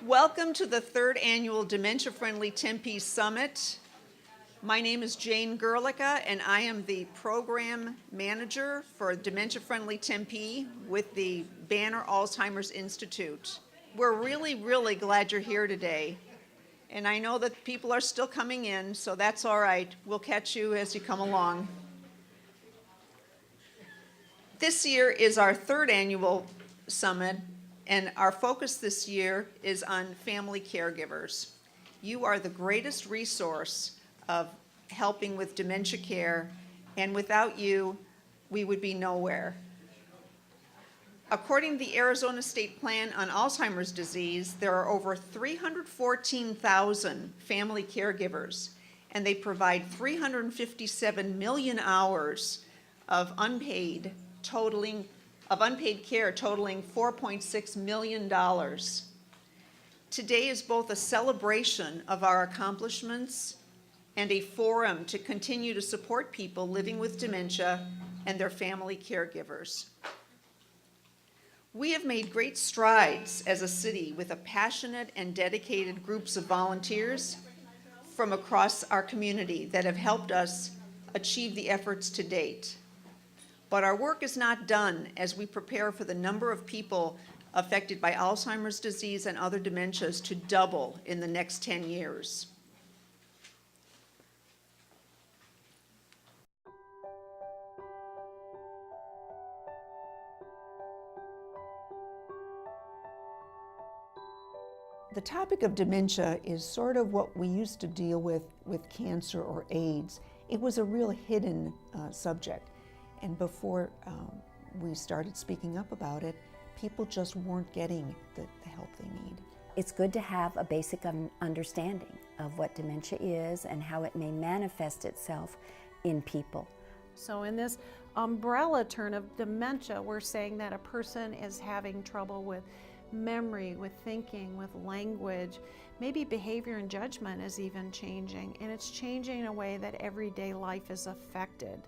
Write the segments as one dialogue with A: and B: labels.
A: Welcome to the third annual Dementia Friendly Tempe Summit. My name is Jane Gerlicka, and I am the program manager for Dementia Friendly Tempe with the Banner Alzheimer's Institute. We're really glad you're here today. And I know that people are still coming in, so that's all right. We'll catch you as you come along. This year is our third annual summit, and our focus this year is on family caregivers. You are the greatest resource of helping with dementia care, and without you, we would be nowhere. According to the Arizona State Plan on Alzheimer's disease, there are over 314,000 family caregivers, and they provide 357 million hours of unpaid care totaling $4.6 million. Today is both a celebration of our accomplishments and a forum to continue to support people living with dementia and their family caregivers. We have made great strides as a city with a passionate and dedicated groups of volunteers from across our community that have helped us achieve the efforts to date. But our work is not done as we prepare for the number of people affected by Alzheimer's disease and other dementias to double in the next 10 years. The topic of dementia is sort of what we used to deal with cancer or AIDS. It was a real hidden subject. And before we started speaking up about it, people just weren't getting the help they need.
B: It's good to have a basic understanding of what dementia is and how it may manifest itself in people.
C: So in this umbrella term of dementia, we're saying that a person is having trouble with memory, with thinking, with language, maybe behavior and judgment is even changing, and it's changing in a way that everyday life is affected.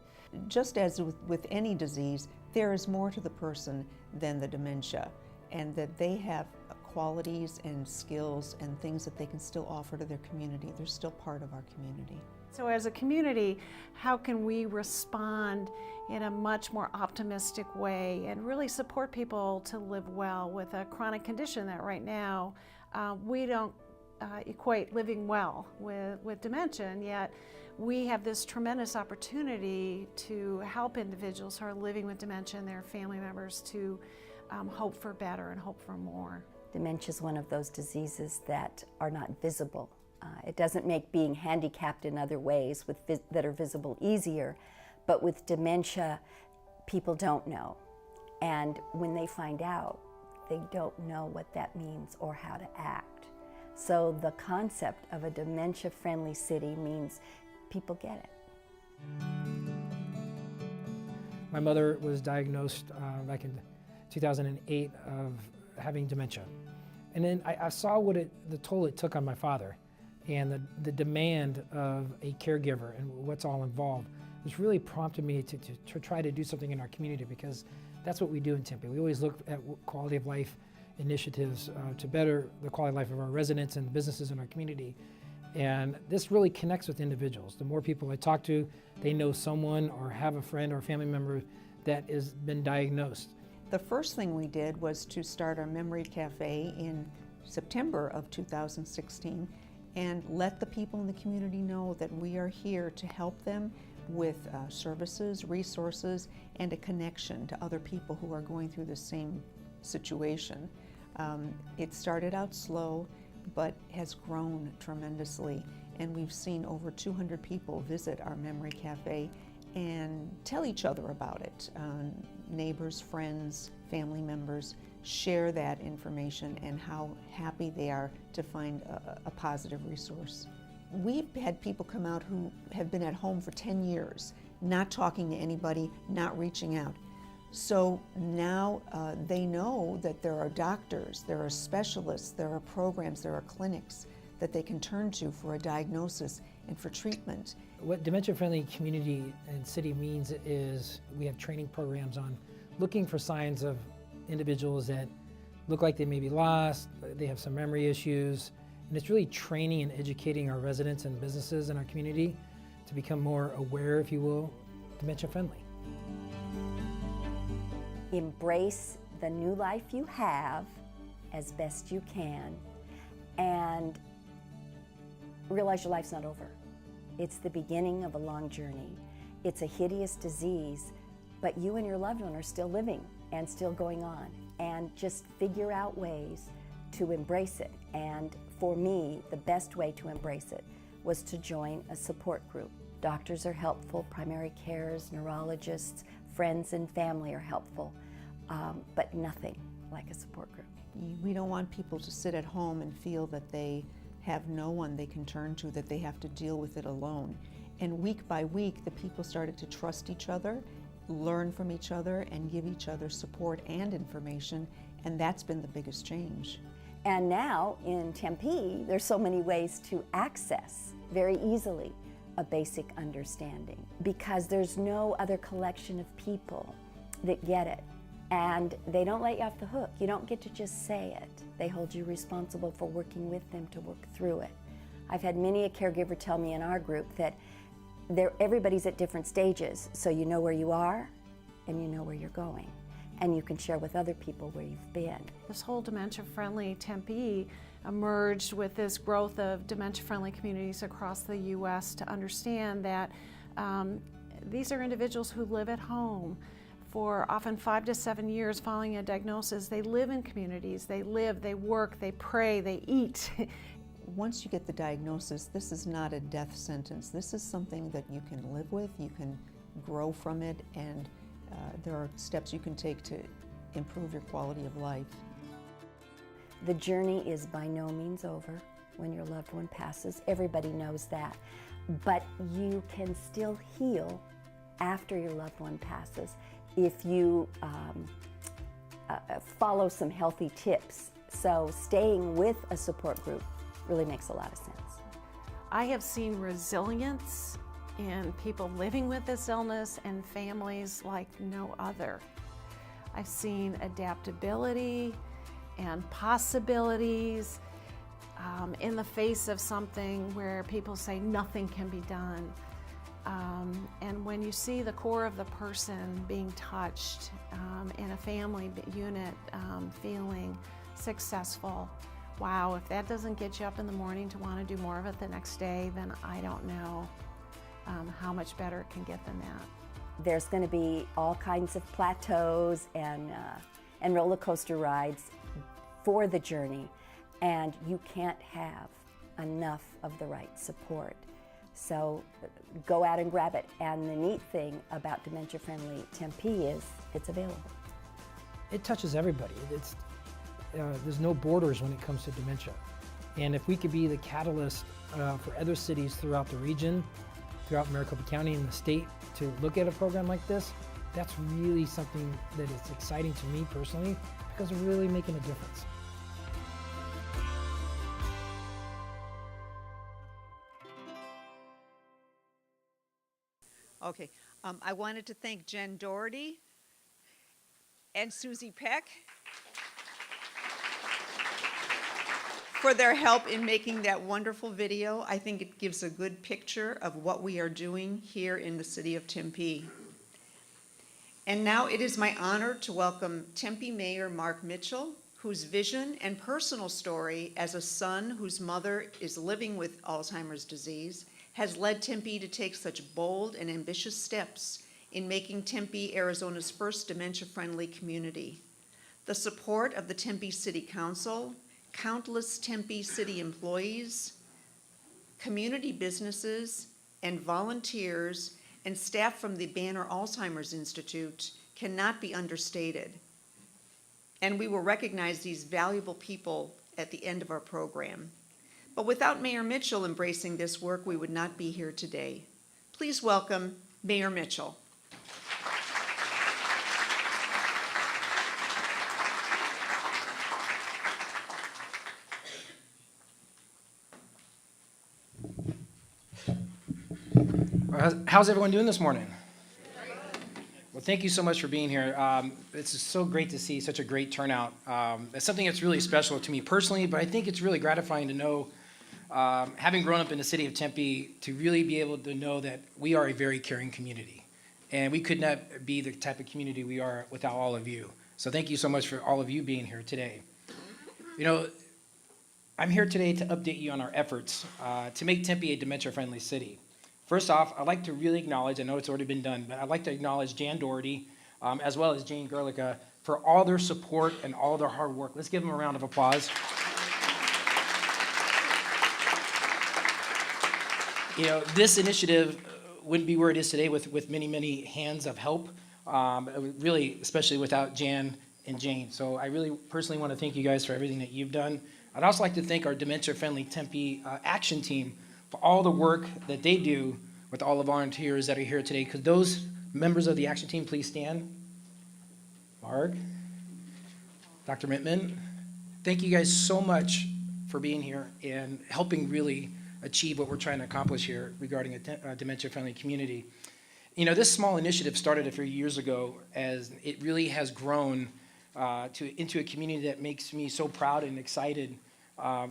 A: Just as with any disease, there is more to the person than the dementia, and that they have qualities and skills and things that they can still offer to their community. They're still part of our community.
C: So as a community, how can we respond in a much more optimistic way and really support people to live well with a chronic condition that right now we don't equate living well with dementia, and yet we have this tremendous opportunity to help individuals who are living with dementia and their family members to hope for better and hope for more.
B: Dementia is one of those diseases that are not visible. It doesn't make being handicapped in other ways that are visible easier, but with dementia, people don't know. And when they find out, they don't know what that means or how to act. So the concept of a dementia-friendly city means people get it.
D: My mother was diagnosed back in 2008 of having dementia. And then I saw the toll it took on my father, and the demand of a caregiver and what's all involved, which really prompted me to try to do something in our community, because that's what we do in Tempe. We always look at quality of life initiatives to better the quality of life of our residents and businesses in our community. And this really connects with individuals. The more people I talk to, they know someone or have a friend or a family member that has been diagnosed.
A: The first thing we did was to start our Memory Cafe in September of 2016 and let the people in the community know that we are here to help them with services, resources, and a connection to other people who are going through the same situation. It started out slow, but has grown tremendously, and we've seen over 200 people visit our Memory Cafe and tell each other about it. Neighbors, friends, family members share that information and how happy they are to find a positive resource. We've had people come out who have been at home for 10 years, not talking to anybody, not reaching out. So now they know that there are doctors, there are specialists, there are programs, there are clinics that they can turn to for a diagnosis and for treatment.
D: What dementia-friendly community and city means is we have training programs on looking for signs of individuals that look like they may be lost, they have some memory issues, and it's really training and educating our residents and businesses in our community to become more aware, if you will, dementia friendly.
B: Embrace the new life you have as best you can, and realize your life's not over. It's the beginning of a long journey. It's a hideous disease, but you and your loved one are still living and still going on. And just figure out ways to embrace it. And for me, the best way to embrace it was to join a support group. Doctors are helpful, primary cares, neurologists, friends and family are helpful, but nothing like a support group.
A: We don't want people to sit at home and feel that they have no one they can turn to, that they have to deal with it alone. And week by week, the people started to trust each other, learn from each other, and give each other support and information, and that's been the biggest change.
B: And now in Tempe, there's so many ways to access very easily a basic understanding, because there's no other collection of people that get it. And they don't let you off the hook. You don't get to just say it. They hold you responsible for working with them to work through it. I've had many a caregiver tell me in our group that everybody's at different stages, so you know where you are and you know where you're going. And you can share with other people where you've been.
C: This whole dementia-friendly Tempe emerged with this growth of dementia-friendly communities across the U.S. to understand that these are individuals who live at home for often 5 to 7 years following a diagnosis. They live in communities, they live, they work, they pray, they eat.
A: Once you get the diagnosis, this is not a death sentence. This is something that you can live with, you can grow from it, and there are steps you can take to improve your quality of life.
B: The journey is by no means over when your loved one passes. Everybody knows that. But you can still heal after your loved one passes if you follow some healthy tips. So staying with a support group really makes a lot of sense.
C: I have seen resilience in people living with this illness and families like no other. I've seen adaptability and possibilities in the face of something where people say nothing can be done. And when you see the core of the person being touched in a family unit, feeling successful, wow, if that doesn't get you up in the morning to want to do more of it the next day, then I don't know how much better it can get than that.
B: There's going to be all kinds of plateaus and roller coaster rides for the journey, and you can't have enough of the right support. So go out and grab it. And the neat thing about Dementia Friendly Tempe is it's available.
D: It touches everybody. There's no borders when it comes to dementia. And if we could be the catalyst for other cities throughout the region, throughout Maricopa County and the state to look at a program like this, that's really something that is exciting to me personally, because we're really making a difference.
A: Okay, I wanted to thank Jen Doherty and Susie Peck for their help in making that wonderful video. I think it gives a good picture of what we are doing here in the city of Tempe. And now it is my honor to welcome Tempe Mayor Mark Mitchell, whose vision and personal story as a son whose mother is living with Alzheimer's disease has led Tempe to take such bold and ambitious steps in making Tempe Arizona's first dementia-friendly community. The support of the Tempe City Council, countless Tempe City employees, community businesses, and volunteers and staff from the Banner Alzheimer's Institute cannot be understated. And we will recognize these valuable people at the end of our program. But without Mayor Mitchell embracing this work, we would not be here today. Please welcome Mayor Mitchell.
E: How's everyone doing this morning? Thank you so much for being here. It's so great to see such a great turnout. It's something that's really special to me personally, but I think it's really gratifying to know, having grown up in the city of Tempe, to really be able to know that we are a very caring community. And we could not be the type of community we are without all of you. So thank you so much for all of you being here today. You know, I'm here today to update you on our efforts to make Tempe a dementia-friendly city. First off, I'd like to really acknowledge, I know it's already been done, but I'd like to acknowledge Jan Doherty, as well as Jane Gerlica, for all their support and all their hard work. Let's give them a round of applause. You know, this initiative wouldn't be where it is today with many, many hands of help, really, especially without Jan and Jane. So I really personally want to thank you guys for everything that you've done. I'd also like to thank our Dementia Friendly Tempe action team for all the work that they do with all the volunteers that are here today. Could those members of the action team please stand? Mark, Dr. Mittman, thank you guys so much for being here and helping really achieve what we're trying to accomplish here regarding a dementia-friendly community. You know, this small initiative started a few years ago, as it really has grown into a community that makes me so proud and excited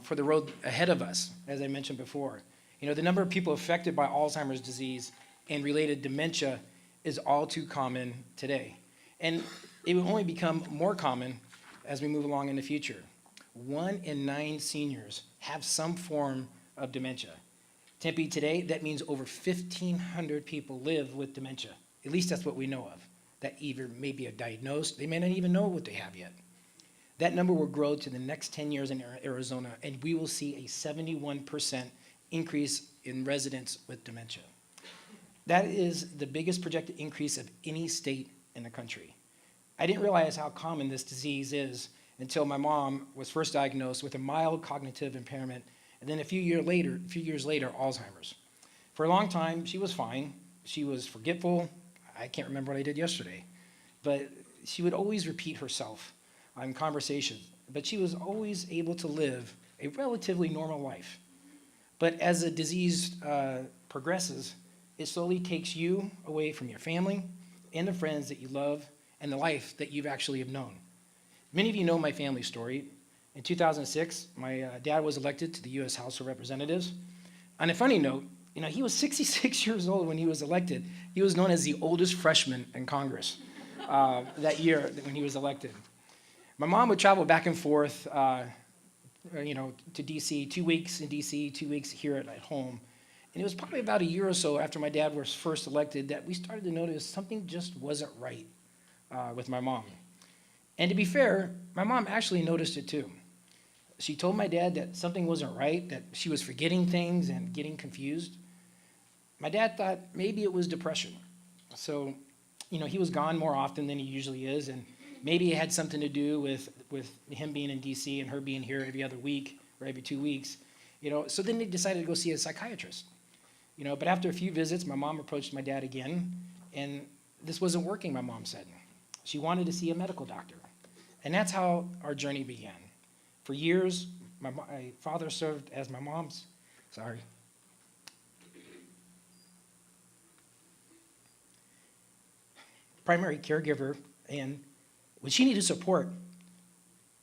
E: for the road ahead of us, as I mentioned before. You know, the number of people affected by Alzheimer's disease and related dementia is all too common today. And it will only become more common as we move along in the future. 1 in 9 seniors have some form of dementia. Tempe today, that means over 1,500 people live with dementia. At least that's what we know of. That either may be diagnosed, they may not even know what they have yet. That number will grow to the next 10 years in Arizona, and we will see a 71% increase in residents with dementia. That is the biggest projected increase of any state in the country. I didn't realize how common this disease is until my mom was first diagnosed with a mild cognitive impairment, and then a few years later, Alzheimer's. For a long time, she was fine. She was forgetful. I can't remember what I did yesterday. But she would always repeat herself in conversations. But she was always able to live a relatively normal life. But as the disease progresses, it slowly takes you away from your family and the friends that you love and the life that you've actually have known. Many of you know my family story. In 2006, my dad was elected to the U.S. House of Representatives. On a funny note, you know, he was 66 years old when he was elected. He was known as the oldest freshman in Congress that year when he was elected. My mom would travel back and forth, you know, to D.C., 2 weeks in D.C., 2 weeks here at home. And it was probably about a year or so after my dad was first elected that we started to notice something just wasn't right with my mom. And to be fair, my mom actually noticed it too. She told my dad that something wasn't right, that she was forgetting things and getting confused. My dad thought maybe it was depression. So, you know, he was gone more often than he usually is, and maybe it had something to do with him being in D.C. and her being here every other week or every 2 weeks. You know, so then they decided to go see a psychiatrist. You know, but after a few visits, my mom approached my dad again, and this wasn't working, my mom said. She wanted to see a medical doctor. And that's how our journey began. For years, my father served as my mom's, primary caregiver, and when she needed support,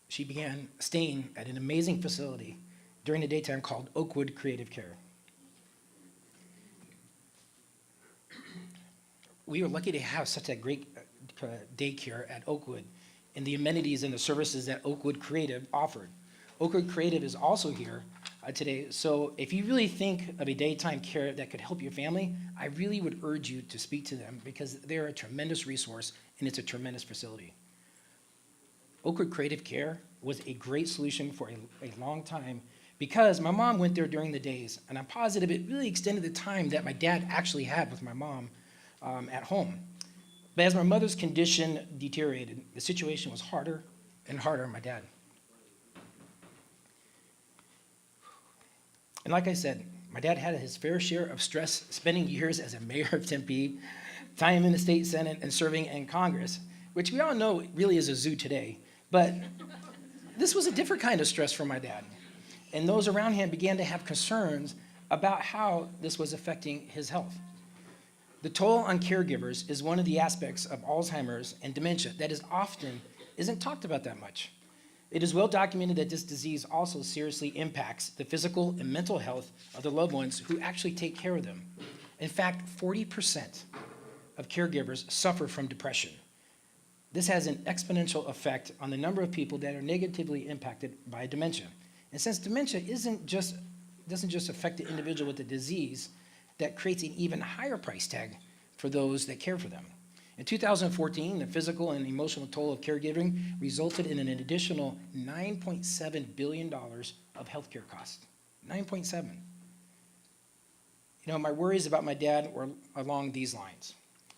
E: she began staying at an amazing facility during the daytime called Oakwood Creative Care. We were lucky to have such a great daycare at Oakwood and the amenities and the services that Oakwood Creative offered. Oakwood Creative is also here today, so if you really think of a daytime care that could help your family, I really would urge you to speak to them because they're a tremendous resource and it's a tremendous facility. Oakwood Creative Care was a great solution for a long time because my mom went there during the days, and I'm positive it really extended the time that my dad actually had with my mom at home. But as my mother's condition deteriorated, the situation was harder and harder on my dad. And like I said, my dad had his fair share of stress spending years as a mayor of Tempe, time in the state senate, and serving in Congress, which we all know really is a zoo today. But this was a different kind of stress for my dad. And those around him began to have concerns about how this was affecting his health. The toll on caregivers is one of the aspects of Alzheimer's and dementia that is often isn't talked about that much. It is well documented that this disease also seriously impacts the physical and mental health of the loved ones who actually take care of them. In fact, 40% of caregivers suffer from depression. This has an exponential effect on the number of people that are negatively impacted by dementia. And since dementia doesn't just affect the individual with the disease, that creates an even higher price tag for those that care for them. In 2014, the physical and emotional toll of caregiving resulted in an additional $9.7 billion of healthcare costs. 9.7. You know, my worries about my dad were along these lines.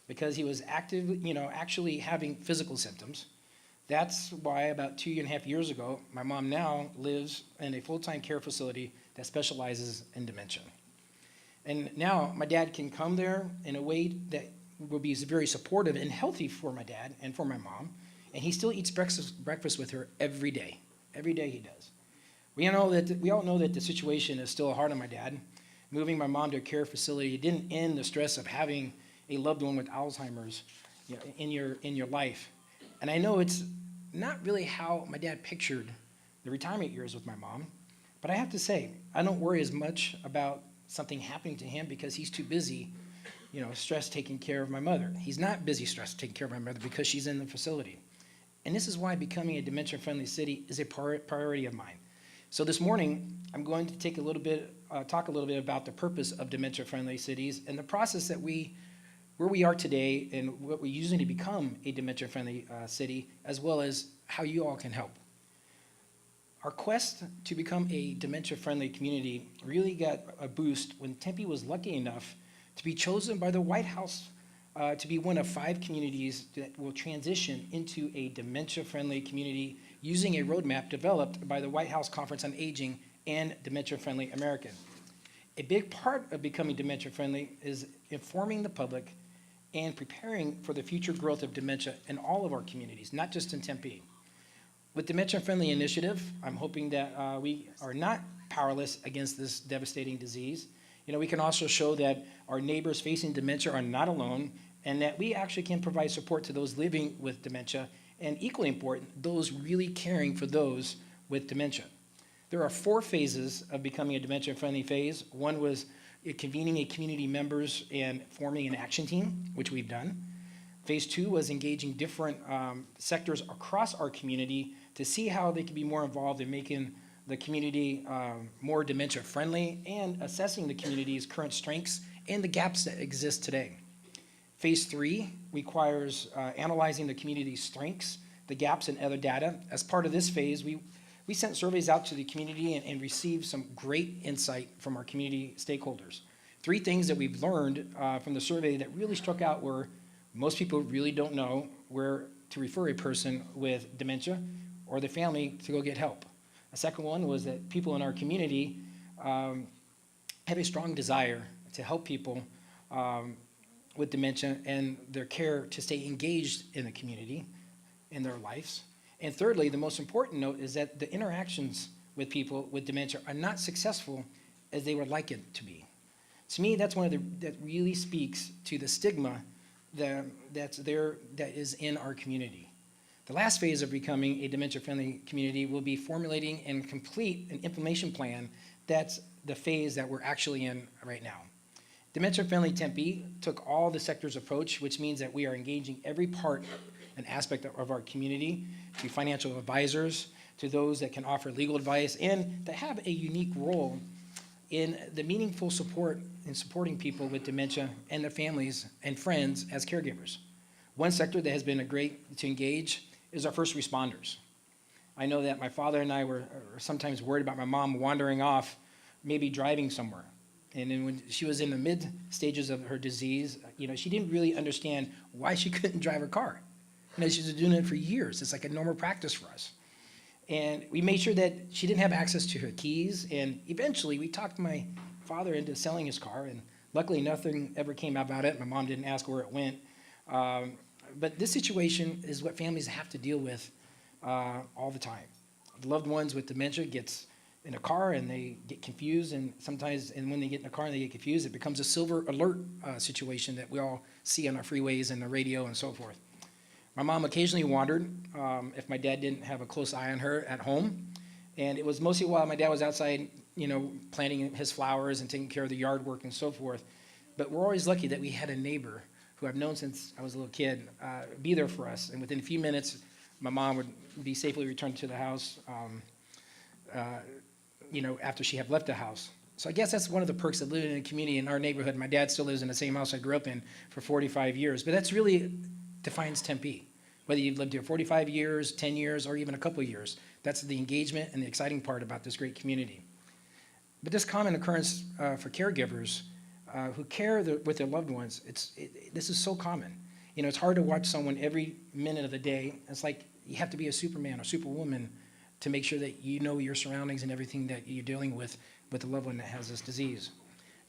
E: Because he was actually having physical symptoms. That's why about 2.5 years ago, my mom now lives in a full-time care facility that specializes in dementia. And now my dad can come there in a way that will be very supportive and healthy for my dad and for my mom. And he still eats breakfast with her every day. Every day he does. We all know that the situation is still hard on my dad. Moving my mom to a care facility didn't end the stress of having a loved one with Alzheimer's in your life. And I know it's not really how my dad pictured the retirement years with my mom, but I have to say, I don't worry as much about something happening to him because he's too busy, stressed taking care of my mother. He's not busy stressed taking care of my mother because she's in the facility. And this is why becoming a dementia-friendly city is a priority of mine. So this morning, I'm going to talk a little bit about the purpose of dementia-friendly cities and the process where we are today and what we're using to become a dementia-friendly city, as well as how you all can help. Our quest to become a dementia-friendly community really got a boost when Tempe was lucky enough to be chosen by the White House to be one of 5 communities that will transition into a dementia-friendly community using a roadmap developed by the White House Conference on Aging and Dementia-Friendly America. A big part of becoming dementia-friendly is informing the public and preparing for the future growth of dementia in all of our communities, not just in Tempe. With Dementia Friendly Initiative, I'm hoping that we are not powerless against this devastating disease. We can also show that our neighbors facing dementia are not alone, and that we actually can provide support to those living with dementia, and equally important, those really caring for those with dementia. There are 4 phases of becoming a dementia-friendly phase. One was convening a community members and forming an action team, which we've done. Phase 2 was engaging different sectors across our community to see how they could be more involved in making the community more dementia-friendly and assessing the community's current strengths and the gaps that exist today. Phase 3 requires analyzing the community's strengths, the gaps, and other data. As part of this phase, we sent surveys out to the community and received some great insight from our community stakeholders. 3 things that we've learned from the survey that really struck out were most people really don't know where to refer a person with dementia or the family to go get help. A second one was that people in our community have a strong desire to help people with dementia and their care to stay engaged in the community, in their lives. And thirdly, the most important note is that the interactions with people with dementia are not successful as they would like it to be. To me, that's that really speaks to the stigma that is in our community. The last phase of becoming a dementia-friendly community will be formulating and complete an information plan. That's the phase that we're actually in right now. Dementia-friendly Tempe took all the sectors approach, which means that we are engaging every part and aspect of our community, to financial advisors, to those that can offer legal advice, and that have a unique role in the meaningful support in supporting people with dementia and their families and friends as caregivers. One sector that has been great to engage is our first responders. I know that my father and I were sometimes worried about my mom wandering off, maybe driving somewhere. And then when she was in the mid stages of her disease, she didn't really understand why she couldn't drive her car. She's been doing it for years. It's like a normal practice for us. And we made sure that she didn't have access to her keys. And eventually we talked my father into selling his car. And luckily nothing ever came about it. My mom didn't ask where it went. But this situation is what families have to deal with all the time. The loved ones with dementia gets in a car and they get confused, and sometimes, and when they get in the car and they get confused, it becomes a silver alert situation that we all see on our freeways and the radio and so forth. My mom occasionally wandered if my dad didn't have a close eye on her at home, and it was mostly while my dad was outside, planting his flowers and taking care of the yard work and so forth. But we're always lucky that we had a neighbor who I've known since I was a little kid be there for us, and within a few minutes, my mom would be safely returned to the house after she had left the house. So I guess that's one of the perks of living in a community in our neighborhood. My dad still lives in the same house I grew up in for 45 years, but that's really defines Tempe. Whether you've lived here 45 years, 10 years, or even a couple of years, that's the engagement and the exciting part about this great community. But this common occurrence for caregivers who care with their loved ones, this is so common. It's hard to watch someone every minute of the day. It's like you have to be a Superman or Superwoman to make sure that you know your surroundings and everything that you're dealing with a loved one that has this disease.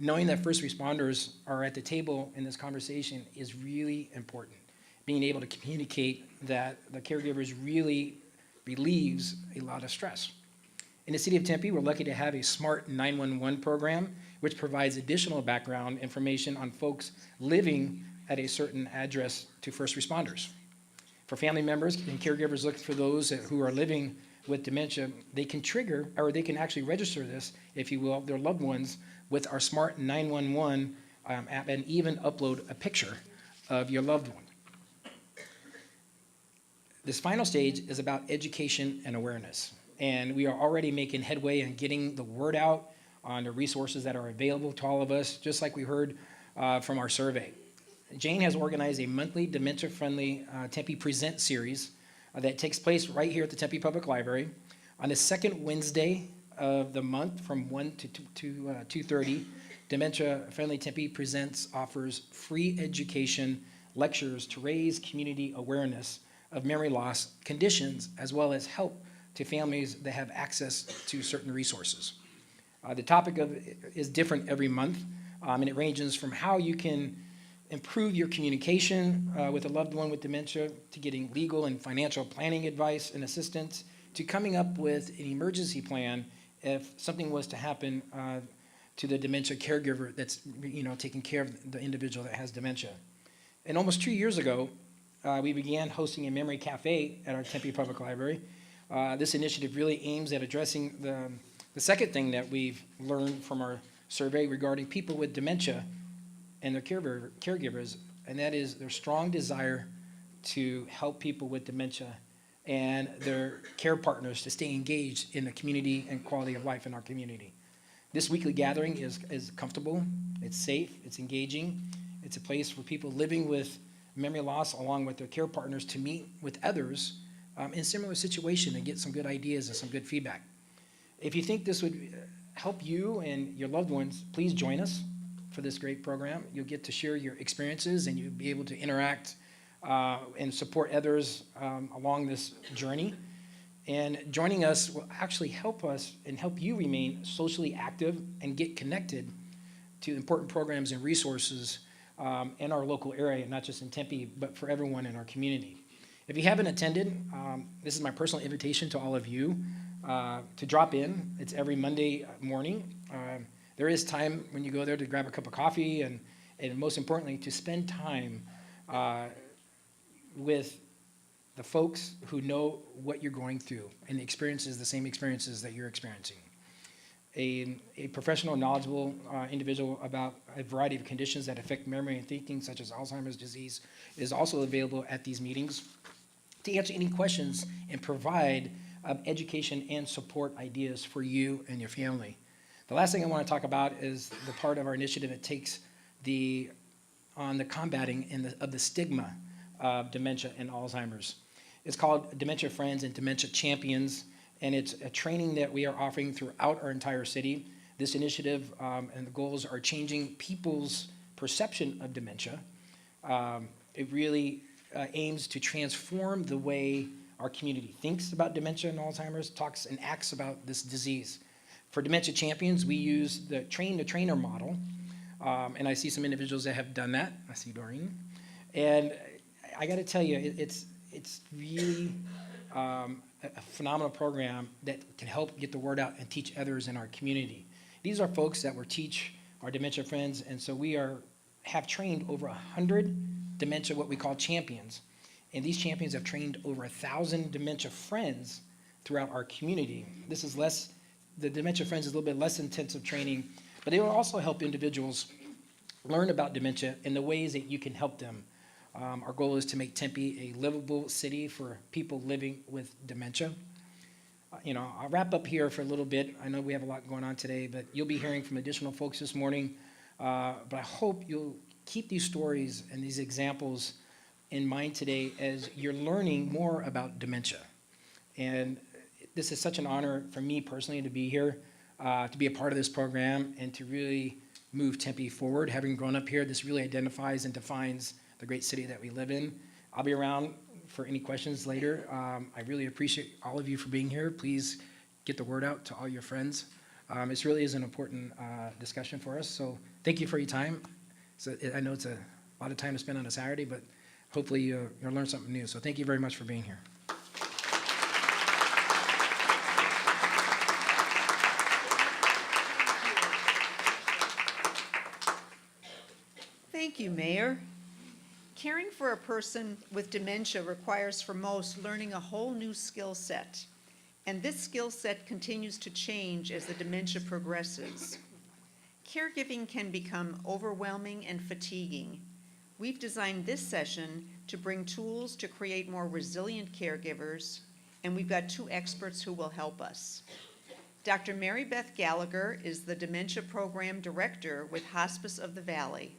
E: Knowing that first responders are at the table in this conversation is really important. Being able to communicate that the caregivers really relieves a lot of stress. In the city of Tempe, we're lucky to have a smart 911 program, which provides additional background information on folks living at a certain address to first responders. For family members and caregivers looking for those who are living with dementia, they can trigger, or they can actually register this, if you will, their loved ones with our smart 911 app, and even upload a picture of your loved one. This final stage is about education and awareness, and we are already making headway in getting the word out on the resources that are available to all of us, just like we heard from our survey. Jane has organized a monthly dementia-friendly Tempe Present series that takes place right here at the Tempe Public Library on the second Wednesday of the month from 1 to 2:30. Dementia Friendly Tempe Presents offers free education lectures to raise community awareness of memory loss conditions, as well as help to families that have access to certain resources. The topic is different every month, and it ranges from how you can improve your communication with a loved one with dementia, to getting legal and financial planning advice and assistance, to coming up with an emergency plan if something was to happen to the dementia caregiver that's taking care of the individual that has dementia. And almost 2 years ago, we began hosting a memory cafe at our Tempe Public Library. This initiative really aims at addressing the second thing that we've learned from our survey regarding people with dementia and their caregivers, and that is their strong desire to help people with dementia and their care partners to stay engaged in the community and quality of life in our community. This weekly gathering is comfortable, it's safe, it's engaging. It's a place for people living with memory loss along with their care partners to meet with others in similar situation and get some good ideas and some good feedback. If you think this would help you and your loved ones, please join us for this great program. You'll get to share your experiences, and you'll be able to interact and support others along this journey. And joining us will actually help us and help you remain socially active and get connected to important programs and resources in our local area, not just in Tempe, but for everyone in our community. If you haven't attended, this is my personal invitation to all of you to drop in. It's every Monday morning. There is time when you go there to grab a cup of coffee, and most importantly, to spend time with the folks who know what you're going through and the same experiences that you're experiencing. A professional, knowledgeable individual about a variety of conditions that affect memory and thinking, such as Alzheimer's disease, is also available at these meetings to answer any questions and provide education and support ideas for you and your family. The last thing I want to talk about is the part of our initiative that takes on the combating of the stigma of dementia and Alzheimer's. It's called Dementia Friends and Dementia Champions, and it's a training that we are offering throughout our entire city. This initiative and the goals are changing people's perception of dementia. It really aims to transform the way our community thinks about dementia and Alzheimer's, talks and acts about this disease. For Dementia Champions, we use the train-the-trainer model, and I see some individuals that have done that. I see Doreen. And I got to tell you, it's really a phenomenal program that can help get the word out and teach others in our community. These are folks that we teach our dementia friends, and so we have trained over 100 dementia, what we call champions. And these champions have trained over 1,000 dementia friends throughout our community. This is the dementia friends is a little bit less intensive training, but they will also help individuals learn about dementia and the ways that you can help them. Our goal is to make Tempe a livable city for people living with dementia. I'll wrap up here for a little bit. I know we have a lot going on today, but you'll be hearing from additional folks this morning. But I hope you'll keep these stories and these examples in mind today as you're learning more about dementia. And this is such an honor for me personally to be here, to be a part of this program, and to really move Tempe forward. Having grown up here, this really identifies and defines the great city that we live in. I'll be around for any questions later. I really appreciate all of you for being here. Please get the word out to all your friends. This really is an important discussion for us, so thank you for your time. So I know it's a lot of time to spend on a Saturday, but hopefully you'll learn something new. So thank you very much for being here.
A: Thank you, Mayor. Caring for a person with dementia requires for most learning a whole new skill set. And this skill set continues to change as the dementia progresses. Caregiving can become overwhelming and fatiguing. We've designed this session to bring tools to create more resilient caregivers, and we've got 2 experts who will help us. Dr. Mary Beth Gallagher is the Dementia Program Director with Hospice of the Valley.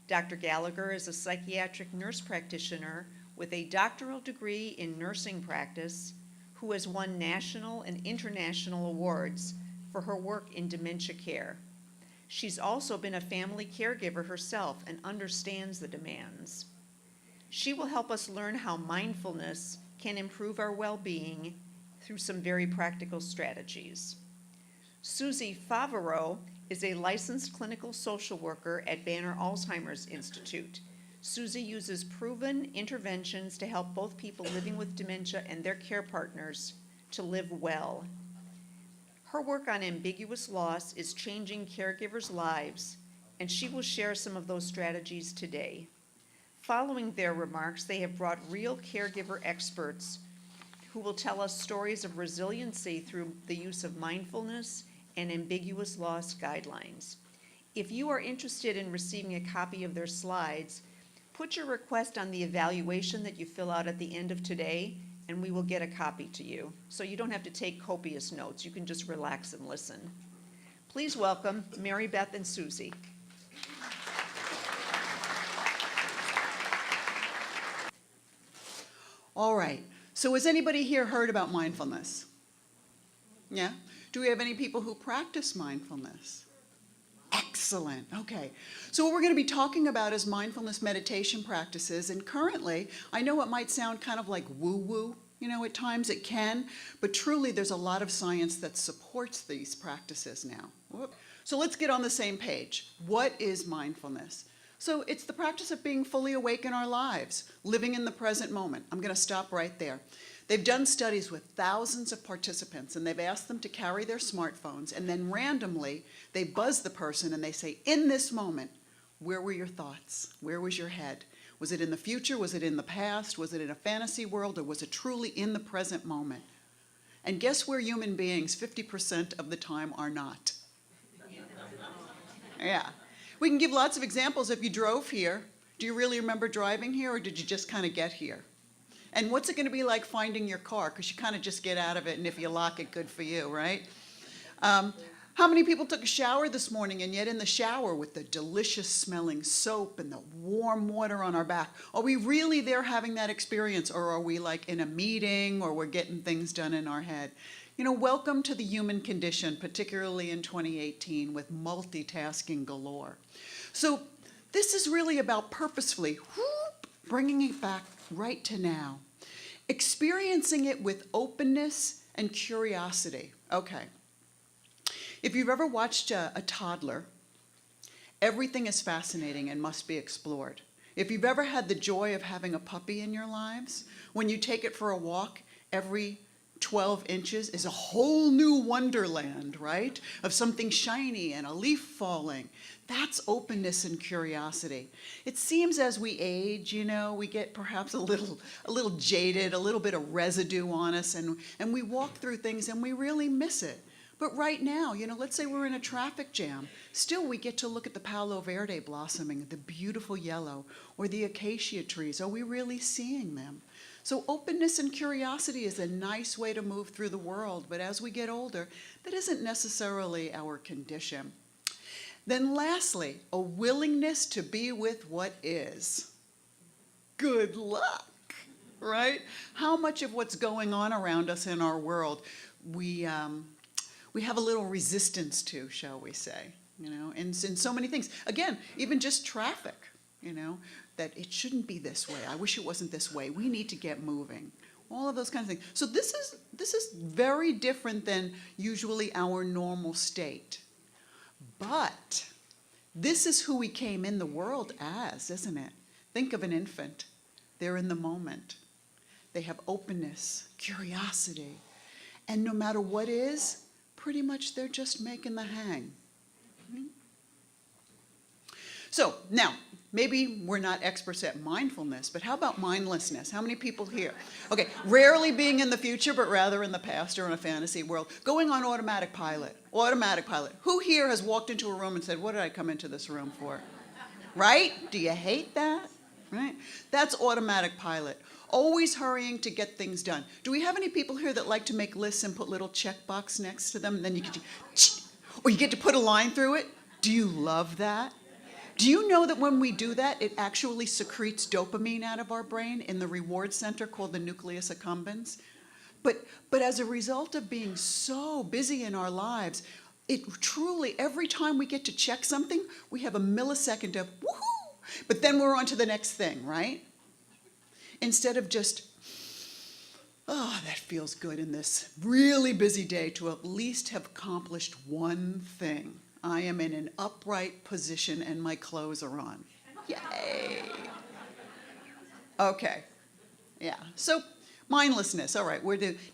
A: Dr. Gallagher is a psychiatric nurse practitioner with a doctoral degree in nursing practice who has won national and international awards for her work in dementia care. She's also been a family caregiver herself and understands the demands. She will help us learn how mindfulness can improve our well-being through some very practical strategies. Susie Favreau is a licensed clinical social worker at Banner Alzheimer's Institute. Susie uses proven interventions to help both people living with dementia and their care partners to live well. Her work on ambiguous loss is changing caregivers' lives, and she will share some of those strategies today. Following their remarks, they have brought real caregiver experts who will tell us stories of resiliency through the use of mindfulness and ambiguous loss guidelines. If you are interested in receiving a copy of their slides, put your request on the evaluation that you fill out at the end of today, and we will get a copy to you. So you don't have to take copious notes. You can just relax and listen. Please welcome Mary Beth and Susie.
F: All right, so has anybody here heard about mindfulness? Yeah? Do we have any people who practice mindfulness? Excellent, okay. So what we're going to be talking about is mindfulness meditation practices, and currently, I know it might sound kind of like woo-woo, at times it can, but truly there's a lot of science that supports these practices now. Whoop. So let's get on the same page. What is mindfulness? So it's the practice of being fully awake in our lives, living in the present moment. I'm going to stop right there. They've done studies with thousands of participants, and they've asked them to carry their smartphones, and then randomly they buzz the person and they say, in this moment, where were your thoughts? Where was your head? Was it in the future? Was it in the past? Was it in a fantasy world? Or was it truly in the present moment? And guess where human beings 50% of the time are not? Yeah. We can give lots of examples. If you drove here, do you really remember driving here, or did you just kind of get here? And what's it going to be like finding your car? Because you kind of just get out of it, and if you lock it, good for you, right? How many people took a shower this morning, and yet in the shower with the delicious smelling soap and the warm water on our back? Are we really there having that experience, or are we like in a meeting, or we're getting things done in our head? Welcome to the human condition, particularly in 2018 with multitasking galore. So this is really about purposefully bringing it back right to now, experiencing it with openness and curiosity. Okay. If you've ever watched a toddler, everything is fascinating and must be explored. If you've ever had the joy of having a puppy in your lives, when you take it for a walk, every 12 inches is a whole new wonderland, right? Of something shiny and a leaf falling. That's openness and curiosity. It seems as we age, we get perhaps a little jaded, a little bit of residue on us, and we walk through things and we really miss it. But right now, let's say we're in a traffic jam. Still, we get to look at the Palo Verde blossoming, the beautiful yellow, or the acacia trees. Are we really seeing them? So openness and curiosity is a nice way to move through the world, but as we get older, that isn't necessarily our condition. Then lastly, a willingness to be with what is. Good luck, right? How much of what's going on around us in our world we have a little resistance to, shall we say, and in so many things. Again, even just traffic, that it shouldn't be this way. I wish it wasn't this way. We need to get moving. All of those kinds of things. So this is very different than usually our normal state. But this is who we came in the world as, isn't it? Think of an infant. They're in the moment. They have openness, curiosity. And no matter what is, pretty much they're just making the hang. So now, maybe we're not experts at mindfulness, but how about mindlessness? How many people here? Okay, rarely being in the future, but rather in the past or in a fantasy world. Going on automatic pilot. Automatic pilot. Who here has walked into a room and said, what did I come into this room for? Right? Do you hate that? Right? That's automatic pilot. Always hurrying to get things done. Do we have any people here that like to make lists and put little checkbox next to them, and then you get to, or you get to put a line through it? Do you love that? Do you know that when we do that, it actually secretes dopamine out of our brain in the reward center called the nucleus accumbens? But as a result of being so busy in our lives, it truly, every time we get to check something, we have a millisecond of woohoo, but then we're on to the next thing, right? Instead of just, oh, that feels good in this really busy day to at least have accomplished one thing. I am in an upright position and my clothes are on. Yay! Okay, yeah, so mindlessness, all right,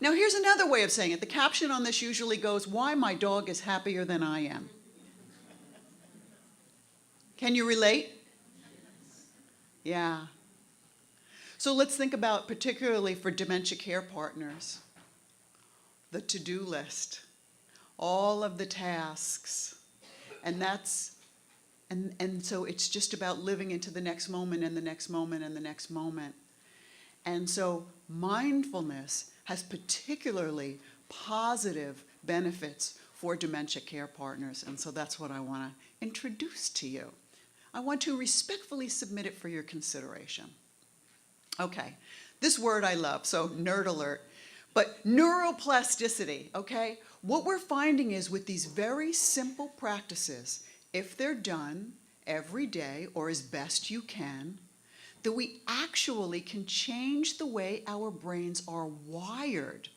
F: now here's another way of saying it. The caption on this usually goes, why my dog is happier than I am. Can you relate? Yeah. So let's think about, particularly for dementia care partners, the to-do list, all of the tasks, and so it's just about living into the next moment and the next moment and the next moment. And so mindfulness has particularly positive benefits for dementia care partners, and so that's what I want to introduce to you. I want to respectfully submit it for your consideration. Okay, this word I love, so nerd alert, but neuroplasticity, okay? What we're finding is with these very simple practices, if they're done every day or as best you can, that we actually can change the way our brains are wired,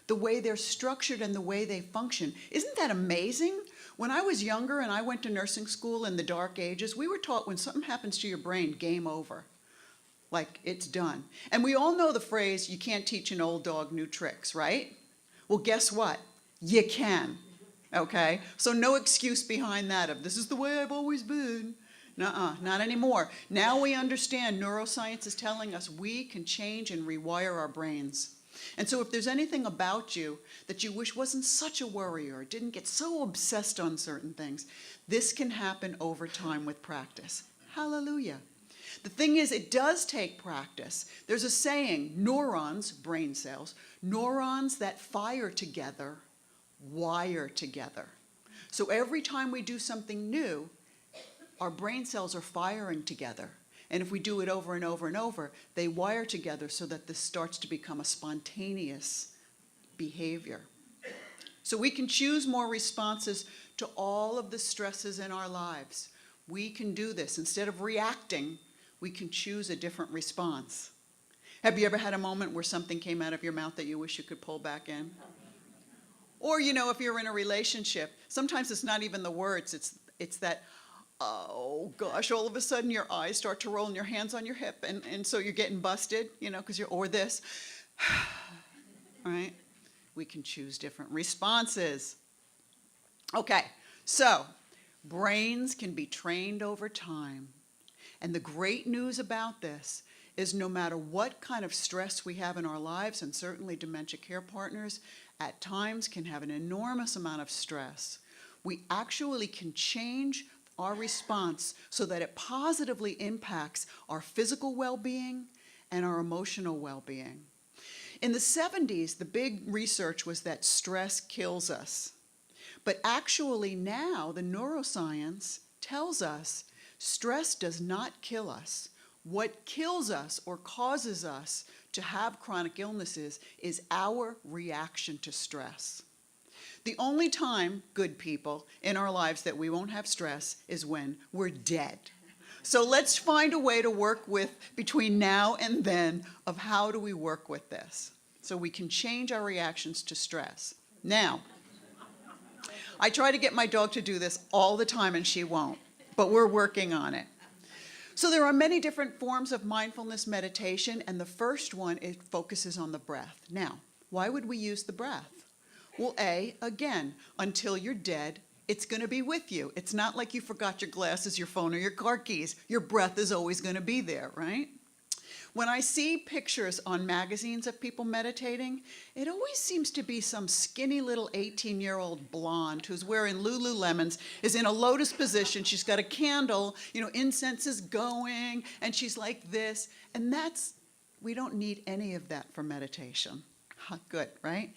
F: the way they're structured and the way they function. Isn't that amazing? When I was younger and I went to nursing school in the dark ages, we were taught when something happens to your brain, game over. Like, it's done. And we all know the phrase, you can't teach an old dog new tricks, right? Well, guess what? You can, okay? So no excuse behind that of, this is the way I've always been. Nuh-uh, not anymore. Now we understand neuroscience is telling us we can change and rewire our brains. And so if there's anything about you that you wish wasn't such a worry or didn't get so obsessed on certain things, this can happen over time with practice. Hallelujah. The thing is, it does take practice. There's a saying, neurons, brain cells, neurons that fire together, wire together. So every time we do something new, our brain cells are firing together. And if we do it over and over and over, they wire together so that this starts to become a spontaneous behavior. So we can choose more responses to all of the stresses in our lives. We can do this. Instead of reacting, we can choose a different response. Have you ever had a moment where something came out of your mouth that you wish you could pull back in? Or, if you're in a relationship, sometimes it's not even the words, it's that, oh gosh, all of a sudden your eyes start to roll and your hands on your hip, and so you're getting busted, because or this, all right? We can choose different responses. Okay, so brains can be trained over time. And the great news about this is no matter what kind of stress we have in our lives, and certainly dementia care partners at times can have an enormous amount of stress, we actually can change our response so that it positively impacts our physical well-being and our emotional well-being. In the 70s, the big research was that stress kills us. But actually now, the neuroscience tells us stress does not kill us. What kills us or causes us to have chronic illnesses is our reaction to stress. The only time, good people, in our lives that we won't have stress is when we're dead. So let's find a way to work with, between now and then, of how do we work with this so we can change our reactions to stress. Now, I try to get my dog to do this all the time and she won't, but we're working on it. So there are many different forms of mindfulness meditation, and the first one, it focuses on the breath. Now, why would we use the breath? Well, again, until you're dead, it's going to be with you. It's not like you forgot your glasses, your phone, or your car keys. Your breath is always going to be there, right? When I see pictures on magazines of people meditating, it always seems to be some skinny little 18-year-old blonde who's wearing Lululemons, is in a lotus position, she's got a candle, incense is going, and she's like this. And we don't need any of that for meditation. Good, right?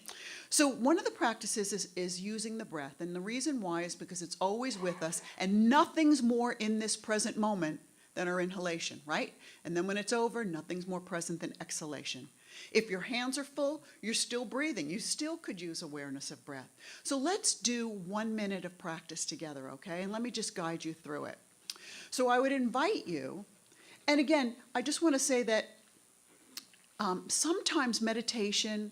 F: So one of the practices is using the breath, and the reason why is because it's always with us, and nothing's more in this present moment than our inhalation, right? And then when it's over, nothing's more present than exhalation. If your hands are full, you're still breathing. You still could use awareness of breath. So let's do 1 minute of practice together, okay? And let me just guide you through it. So I would invite you, and again, I just want to say that sometimes meditation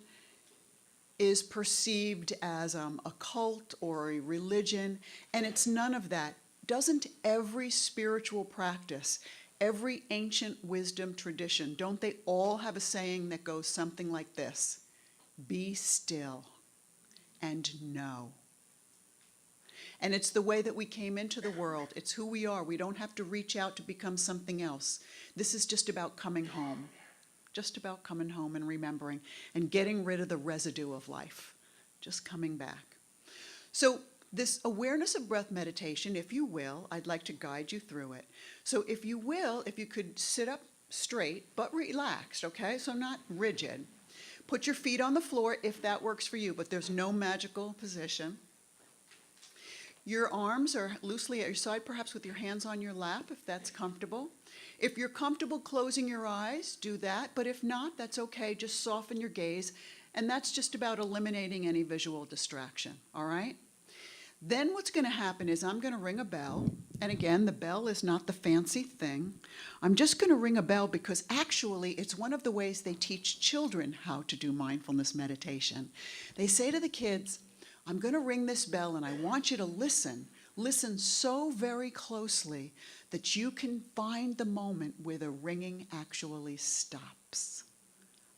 F: is perceived as a cult or a religion, and it's none of that. Doesn't every spiritual practice, every ancient wisdom tradition, don't they all have a saying that goes something like this? Be still and know. And it's the way that we came into the world. It's who we are. We don't have to reach out to become something else. This is just about coming home. Just about coming home and remembering and getting rid of the residue of life. Just coming back. So this awareness of breath meditation, if you will, I'd like to guide you through it. So if you could sit up straight but relaxed, okay? So not rigid. Put your feet on the floor if that works for you, but there's no magical position. Your arms are loosely at your side, perhaps with your hands on your lap if that's comfortable. If you're comfortable closing your eyes, do that, but if not, that's okay. Just soften your gaze, and that's just about eliminating any visual distraction, all right? Then what's going to happen is I'm going to ring a bell, and again, the bell is not the fancy thing. I'm just going to ring a bell because actually it's one of the ways they teach children how to do mindfulness meditation. They say to the kids, I'm going to ring this bell and I want you to listen. Listen so very closely that you can find the moment where the ringing actually stops.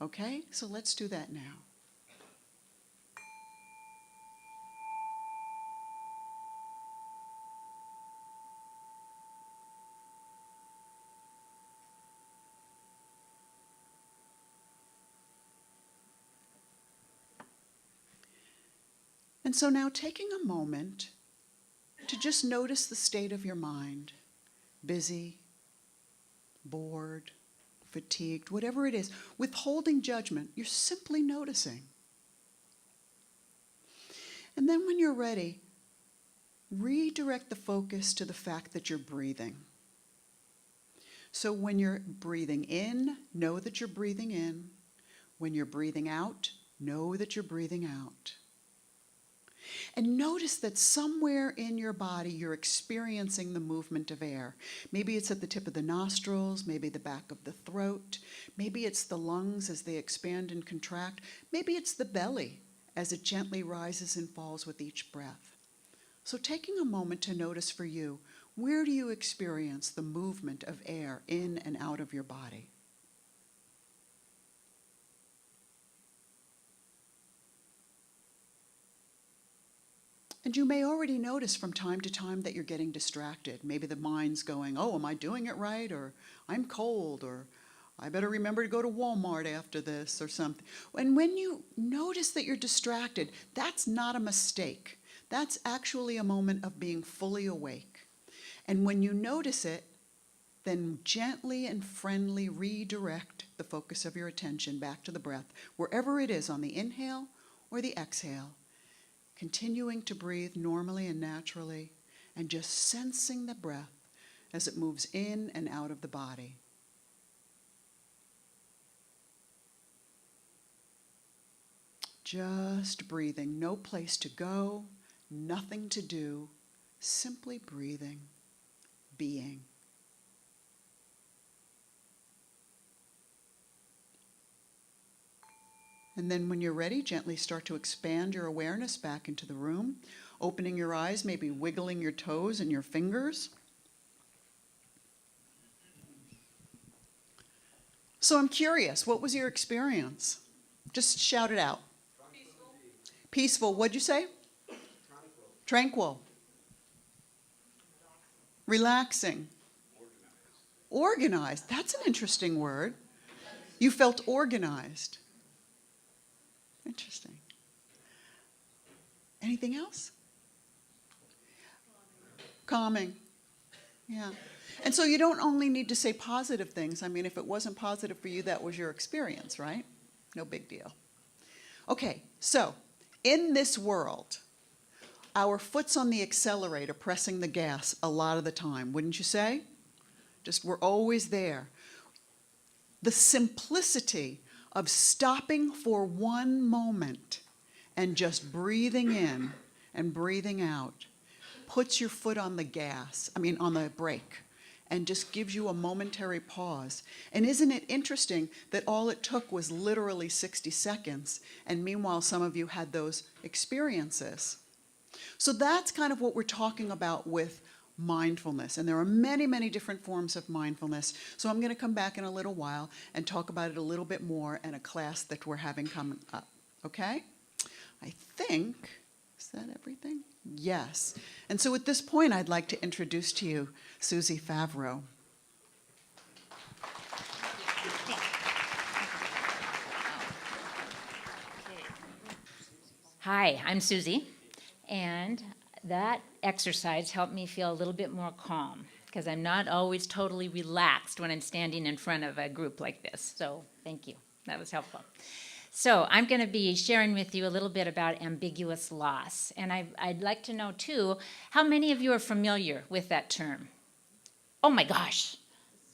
F: Okay? So let's do that now. And so now taking a moment to just notice the state of your mind, busy, bored, fatigued, whatever it is, withholding judgment, you're simply noticing. And then when you're ready, redirect the focus to the fact that you're breathing. So when you're breathing in, know that you're breathing in. When you're breathing out, know that you're breathing out. And notice that somewhere in your body you're experiencing the movement of air. Maybe it's at the tip of the nostrils, maybe the back of the throat, maybe it's the lungs as they expand and contract, maybe it's the belly as it gently rises and falls with each breath. So taking a moment to notice for you, where do you experience the movement of air in and out of your body? And you may already notice from time to time that you're getting distracted. Maybe the mind's going, oh, am I doing it right? Or I'm cold, or I better remember to go to Walmart after this, or something. And when you notice that you're distracted, that's not a mistake. That's actually a moment of being fully awake. And when you notice it, then gently and friendly redirect the focus of your attention back to the breath, wherever it is, on the inhale or the exhale. Continuing to breathe normally and naturally, and just sensing the breath as it moves in and out of the body. Just breathing, no place to go, nothing to do, simply breathing, being. And then when you're ready, gently start to expand your awareness back into the room, opening your eyes, maybe wiggling your toes and your fingers. So I'm curious, what was your experience? Just shout it out. Peaceful. Peaceful, what'd you say? Tranquil. Tranquil. Relaxing. Organized. That's an interesting word. You felt organized. Interesting. Anything else? Calming. Yeah. And so you don't only need to say positive things. I mean, if it wasn't positive for you, that was your experience, right? No big deal. Okay, so in this world, our foot's on the accelerator, pressing the gas a lot of the time, wouldn't you say? Just we're always there. The simplicity of stopping for one moment and just breathing in and breathing out puts your foot on the on the brake, and just gives you a momentary pause. And isn't it interesting that all it took was literally 60 seconds, and meanwhile some of you had those experiences? So that's kind of what we're talking about with mindfulness. And there are many, many different forms of mindfulness. So I'm going to come back in a little while and talk about it a little bit more in a class that we're having coming up. Okay? I think, is that everything? Yes. And so at this point, I'd like to introduce to you Susie Favreau.
G: Hi, I'm Susie, and that exercise helped me feel a little bit more calm, because I'm not always totally relaxed when I'm standing in front of a group like this. So thank you. That was helpful. So I'm going to be sharing with you a little bit about ambiguous loss. And I'd like to know, too, how many of you are familiar with that term? Oh, my gosh.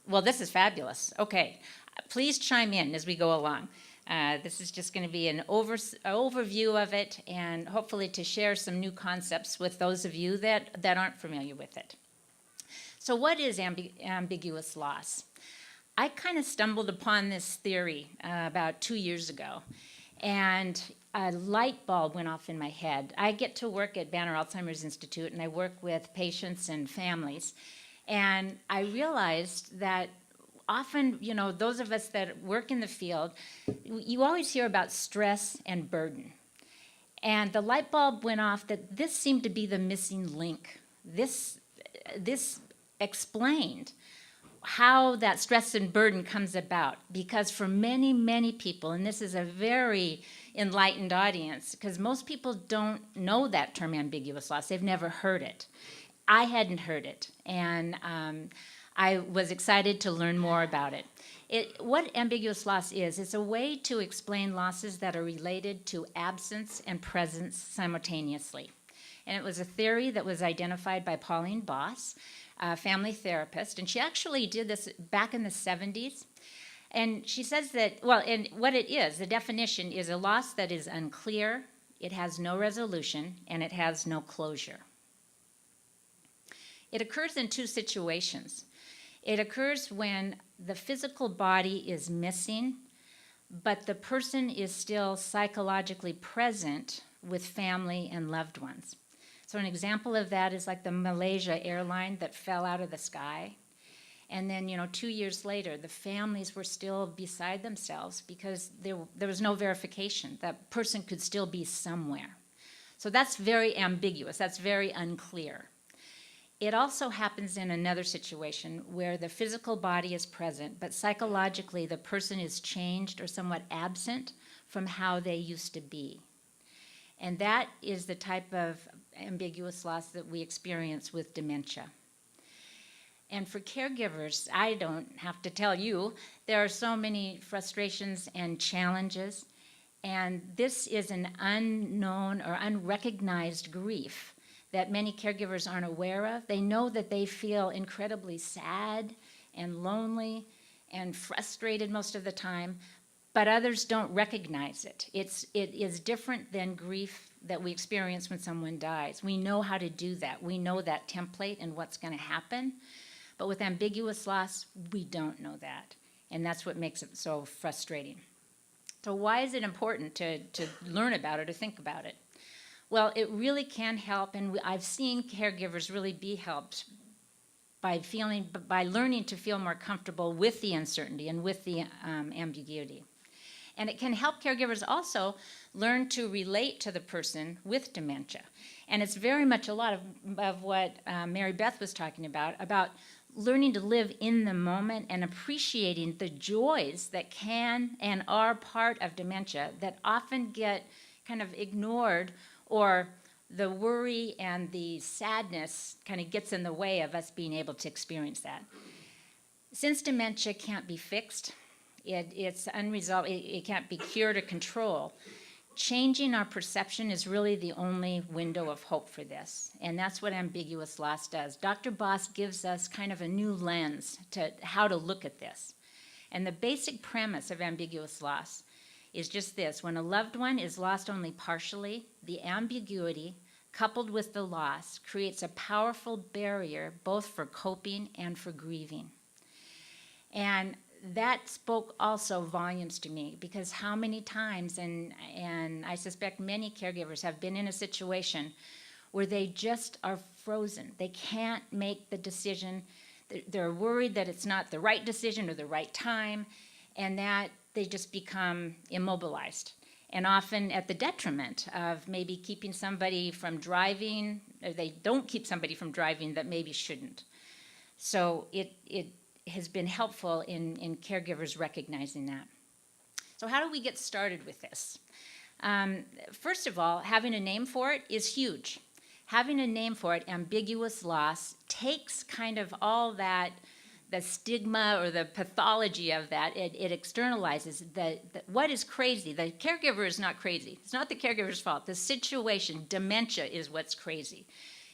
G: Well, this is fabulous. Okay. Please chime in as we go along. This is just going to be an overview of it, and hopefully to share some new concepts with those of you that aren't familiar with it. So what is ambiguous loss? I kind of stumbled upon this theory about 2 years ago, and a light bulb went off in my head. I get to work at Banner Alzheimer's Institute, and I work with patients and families, and I realized that often, those of us that work in the field, you always hear about stress and burden. And the light bulb went off that this seemed to be the missing link. This explained how that stress and burden comes about. Because for many, many people, and this is a very enlightened audience, because most people don't know that term ambiguous loss. They've never heard it. I hadn't heard it. And I was excited to learn more about it. What ambiguous loss is, it's a way to explain losses that are related to absence and presence simultaneously. And it was a theory that was identified by Pauline Boss, a family therapist, and she actually did this back in the 70s. And she says that, and what it is, the definition is a loss that is unclear, it has no resolution, and it has no closure. It occurs in two situations. It occurs when the physical body is missing, but the person is still psychologically present with family and loved ones. So an example of that is like the Malaysia airline that fell out of the sky. And then, 2 years later, the families were still beside themselves because there was no verification. That person could still be somewhere. So that's very ambiguous, that's very unclear. It also happens in another situation where the physical body is present, but psychologically the person is changed or somewhat absent from how they used to be. And that is the type of ambiguous loss that we experience with dementia. And for caregivers, I don't have to tell you, there are so many frustrations and challenges, and this is an unknown or unrecognized grief that many caregivers aren't aware of. They know that they feel incredibly sad and lonely and frustrated most of the time, but others don't recognize it. It is different than grief that we experience when someone dies. We know how to do that. We know that template and what's going to happen. But with ambiguous loss, we don't know that. And that's what makes it so frustrating. So why is it important to learn about it or think about it? Well, it really can help, and I've seen caregivers really be helped by learning to feel more comfortable with the uncertainty and with the ambiguity. And it can help caregivers also learn to relate to the person with dementia. And it's very much a lot of what Mary Beth was talking about learning to live in the moment and appreciating the joys that can and are part of dementia that often get kind of ignored, or the worry and the sadness kind of gets in the way of us being able to experience that. Since dementia can't be fixed, it's unresolved, it can't be cured or controlled, changing our perception is really the only window of hope for this. And that's what ambiguous loss does. Dr. Boss gives us kind of a new lens to how to look at this. And the basic premise of ambiguous loss is just this: when a loved one is lost only partially, the ambiguity coupled with the loss creates a powerful barrier both for coping and for grieving. And that spoke also volumes to me, because how many times, and I suspect many caregivers have been in a situation where they just are frozen. They can't make the decision. They're worried that it's not the right decision or the right time, and that they just become immobilized, and often at the detriment of maybe keeping somebody from driving, or they don't keep somebody from driving that maybe shouldn't. So it has been helpful in caregivers recognizing that. So how do we get started with this? First of all, having a name for it is huge. Having a name for it, ambiguous loss, takes kind of all that, the stigma or the pathology of that. It externalizes what is crazy. The caregiver is not crazy. It's not the caregiver's fault. The situation, dementia, is what's crazy.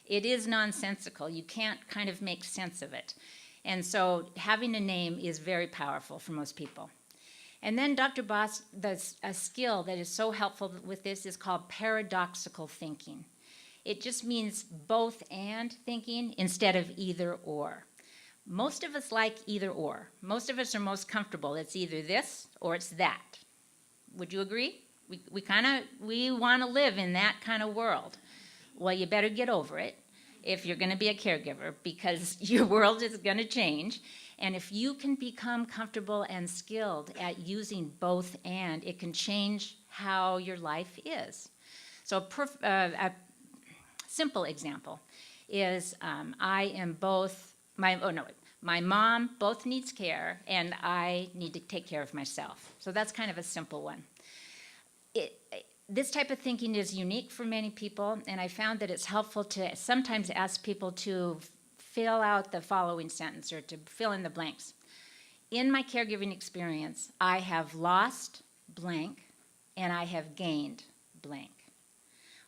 G: It is nonsensical. You can't kind of make sense of it. And so having a name is very powerful for most people. And then Dr. Boss, a skill that is so helpful with this is called paradoxical thinking. It just means both and thinking instead of either or. Most of us like either or. Most of us are most comfortable. It's either this or it's that. Would you agree? We want to live in that kind of world. Well, you better get over it if you're going to be a caregiver, because your world is going to change. And if you can become comfortable and skilled at using both and, it can change how your life is. So a simple example is my mom both needs care, and I need to take care of myself. So that's kind of a simple one. This type of thinking is unique for many people, and I found that it's helpful to sometimes ask people to fill out the following sentence, or to fill in the blanks. In my caregiving experience, I have lost blank, and I have gained blank.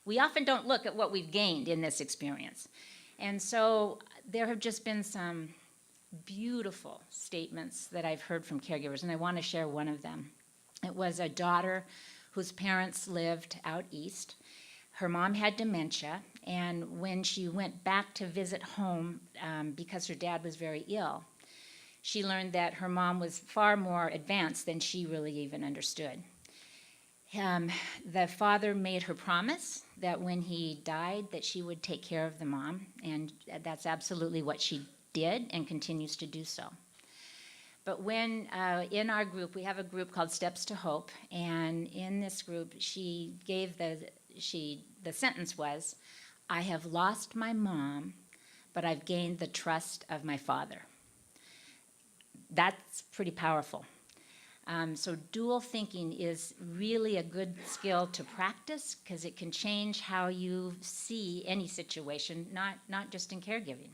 G: We often don't look at what we've gained in this experience. And so there have just been some beautiful statements that I've heard from caregivers, and I want to share one of them. It was a daughter whose parents lived out east. Her mom had dementia, and when she went back to visit home, because her dad was very ill, she learned that her mom was far more advanced than she really even understood. The father made her promise that when he died that she would take care of the mom, and that's absolutely what she did and continues to do so. But when in our group, we have a group called Steps to Hope, and in this group, she gave the sentence was, "I have lost my mom, but I've gained the trust of my father." That's pretty powerful. So dual thinking is really a good skill to practice because it can change how you see any situation, not just in caregiving.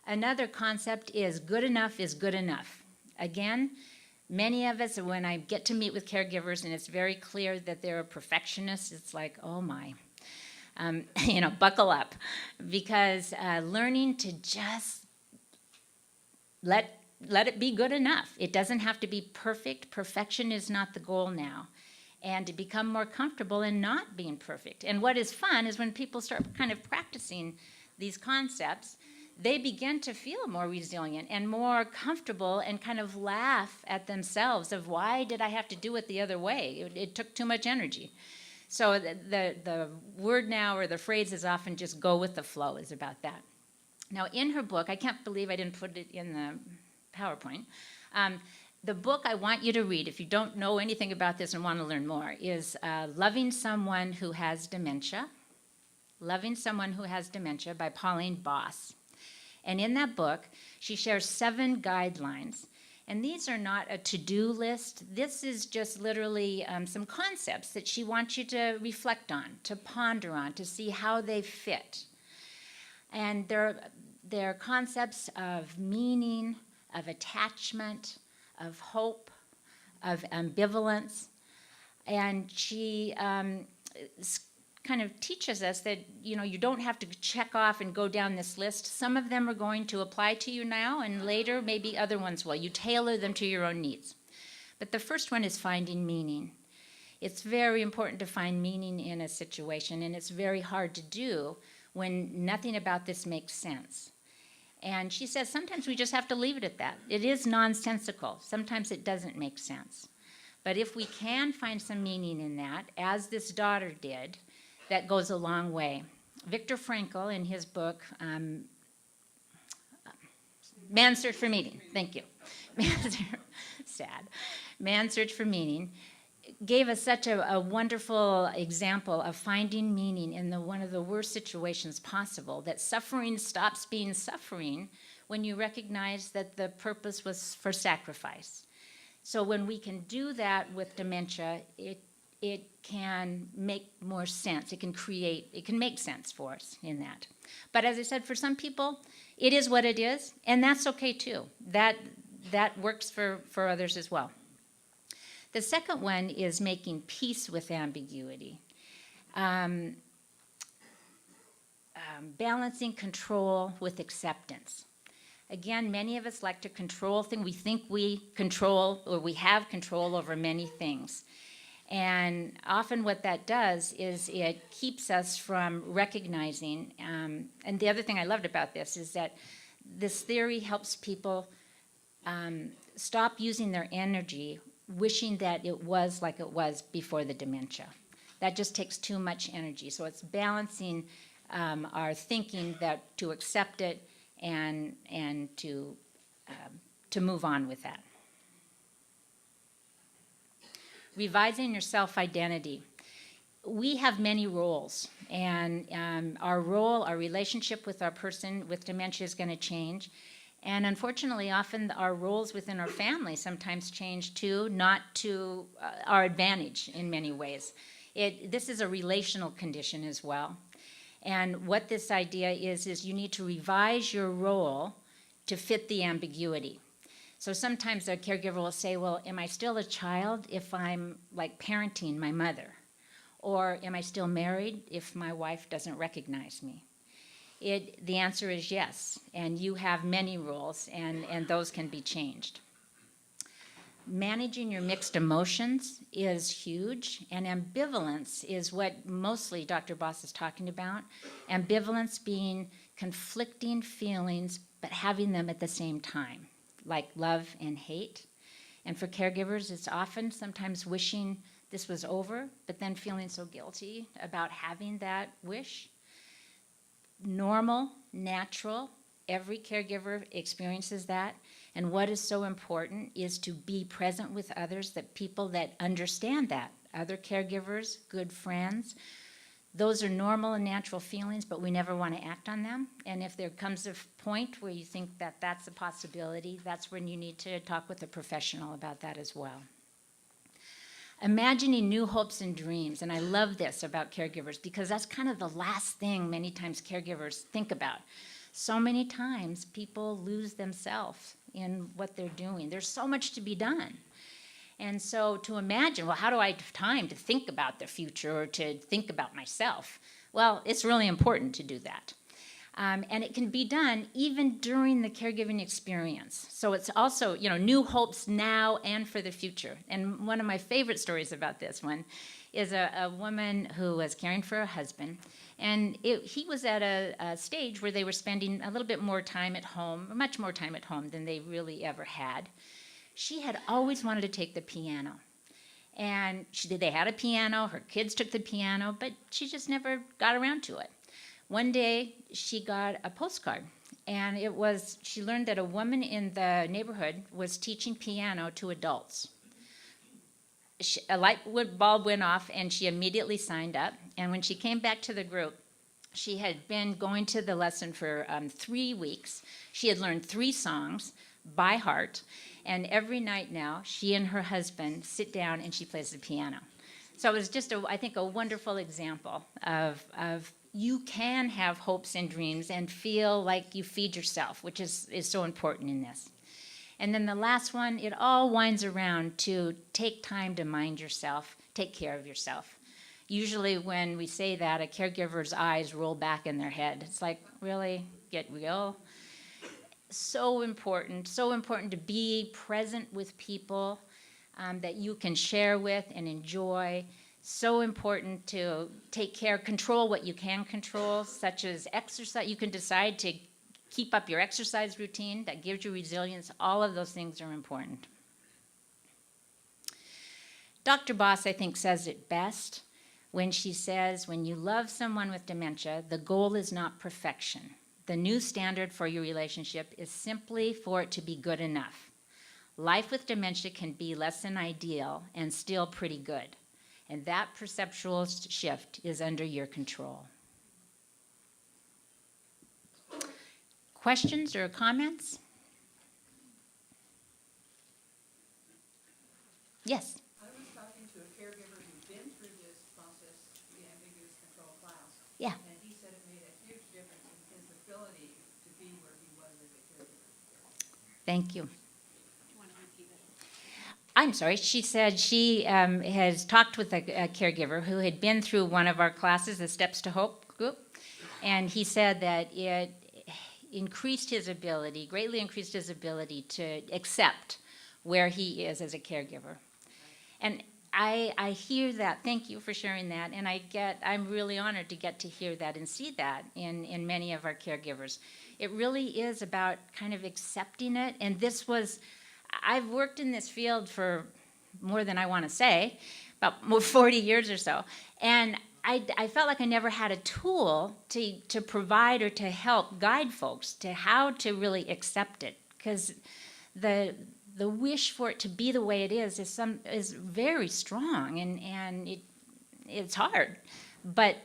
G: Another concept is good enough is good enough. Again, many of us, when I get to meet with caregivers and it's very clear that they're a perfectionist, it's like, oh my, buckle up. Because learning to just let it be good enough. It doesn't have to be perfect. Perfection is not the goal now. And to become more comfortable in not being perfect. And what is fun is when people start kind of practicing these concepts, they begin to feel more resilient and more comfortable and kind of laugh at themselves of why did I have to do it the other way? It took too much energy. So the word now or the phrase is often just go with the flow is about that. Now in her book, I can't believe I didn't put it in the PowerPoint. The book I want you to read, if you don't know anything about this and want to learn more, is Loving Someone Who Has Dementia. Loving Someone Who Has Dementia by Pauline Boss. And in that book, she shares 7 guidelines. And these are not a to-do list. This is just literally some concepts that she wants you to reflect on, to ponder on, to see how they fit. And they're concepts of meaning, of attachment, of hope, of ambivalence. And she kind of teaches us that, you don't have to check off and go down this list. Some of them are going to apply to you now, and later maybe other ones will. You tailor them to your own needs. But the first one is finding meaning. It's very important to find meaning in a situation, and it's very hard to do when nothing about this makes sense. And she says sometimes we just have to leave it at that. It is nonsensical. Sometimes it doesn't make sense. But if we can find some meaning in that, as this daughter did, that goes a long way. Viktor Frankl, in his book, Man's Search for Meaning, thank you. Man's Search for Meaning, gave us such a wonderful example of finding meaning in one of the worst situations possible, that suffering stops being suffering when you recognize that the purpose was for sacrifice. So when we can do that with dementia, it can make more sense. It can make sense for us in that. But as I said, for some people, it is what it is, and that's okay too. That works for others as well. The second one is making peace with ambiguity. Balancing control with acceptance. Again, many of us like to control things. We think we control or we have control over many things. And often what that does is it keeps us from recognizing, and the other thing I loved about this is that this theory helps people stop using their energy wishing that it was like it was before the dementia. That just takes too much energy. So it's balancing our thinking that to accept it and to move on with that. Revising your self-identity. We have many roles, and our relationship with our person with dementia is going to change. And unfortunately, often our roles within our family sometimes change too, not to our advantage in many ways. This is a relational condition as well. And what this idea is you need to revise your role to fit the ambiguity. So sometimes a caregiver will say, well, am I still a child if I'm like parenting my mother? Or am I still married if my wife doesn't recognize me? The answer is yes, and you have many roles, and those can be changed. Managing your mixed emotions is huge, and ambivalence is what mostly Dr. Boss is talking about. Ambivalence being conflicting feelings, but having them at the same time, like love and hate. And for caregivers, it's often sometimes wishing this was over, but then feeling so guilty about having that wish. Normal, natural, every caregiver experiences that. And what is so important is to be present with others, that people that understand that, other caregivers, good friends. Those are normal and natural feelings, but we never want to act on them. And if there comes a point where you think that that's a possibility, that's when you need to talk with a professional about that as well. Imagining new hopes and dreams, and I love this about caregivers because that's kind of the last thing many times caregivers think about. So many times people lose themselves in what they're doing. There's so much to be done. And so to imagine, well, how do I have time to think about the future or to think about myself? Well, it's really important to do that. And it can be done even during the caregiving experience. So it's also, new hopes now and for the future. And one of my favorite stories about this one is a woman who was caring for her husband. And he was at a stage where they were spending a little bit more time at home, much more time at home than they really ever had. She had always wanted to take the piano. And they had a piano, her kids took the piano, but she just never got around to it. One day, she got a postcard, and she learned that a woman in the neighborhood was teaching piano to adults. A light bulb went off, and she immediately signed up. And when she came back to the group, she had been going to the lesson for 3 weeks. She had learned 3 songs by heart, and every night now, she and her husband sit down and she plays the piano. So it was just, I think, a wonderful example of you can have hopes and dreams and feel like you feed yourself, which is so important in this. And then the last one, it all winds around to take time to mind yourself, take care of yourself. Usually when we say that, a caregiver's eyes roll back in their head. It's like, really? Get real? So important to be present with people that you can share with and enjoy. So important to take care, control what you can control, such as exercise. You can decide to keep up your exercise routine. That gives you resilience. All of those things are important. Dr. Boss, I think, says it best when she says, when you love someone with dementia, the goal is not perfection. The new standard for your relationship is simply for it to be good enough. Life with dementia can be less than ideal and still pretty good. And that perceptual shift is under your control. Questions or comments? Yes?
H: I was talking to a caregiver who'd been through this process, the ambiguous control class.
G: Yeah.
H: And he said it made a huge difference in his ability to be where he was as a caregiver.
G: Thank you. I'm sorry, she said she has talked with a caregiver who had been through one of our classes, the Steps to Hope group, and he said that it greatly increased his ability to accept where he is as a caregiver. And I hear that. Thank you for sharing that. And I'm really honored to get to hear that and see that in many of our caregivers. It really is about kind of accepting it. And I've worked in this field for more than I want to say, about 40 years or so. And I felt like I never had a tool to provide or to help guide folks to how to really accept it. Because the wish for it to be the way it is very strong, and it's hard. But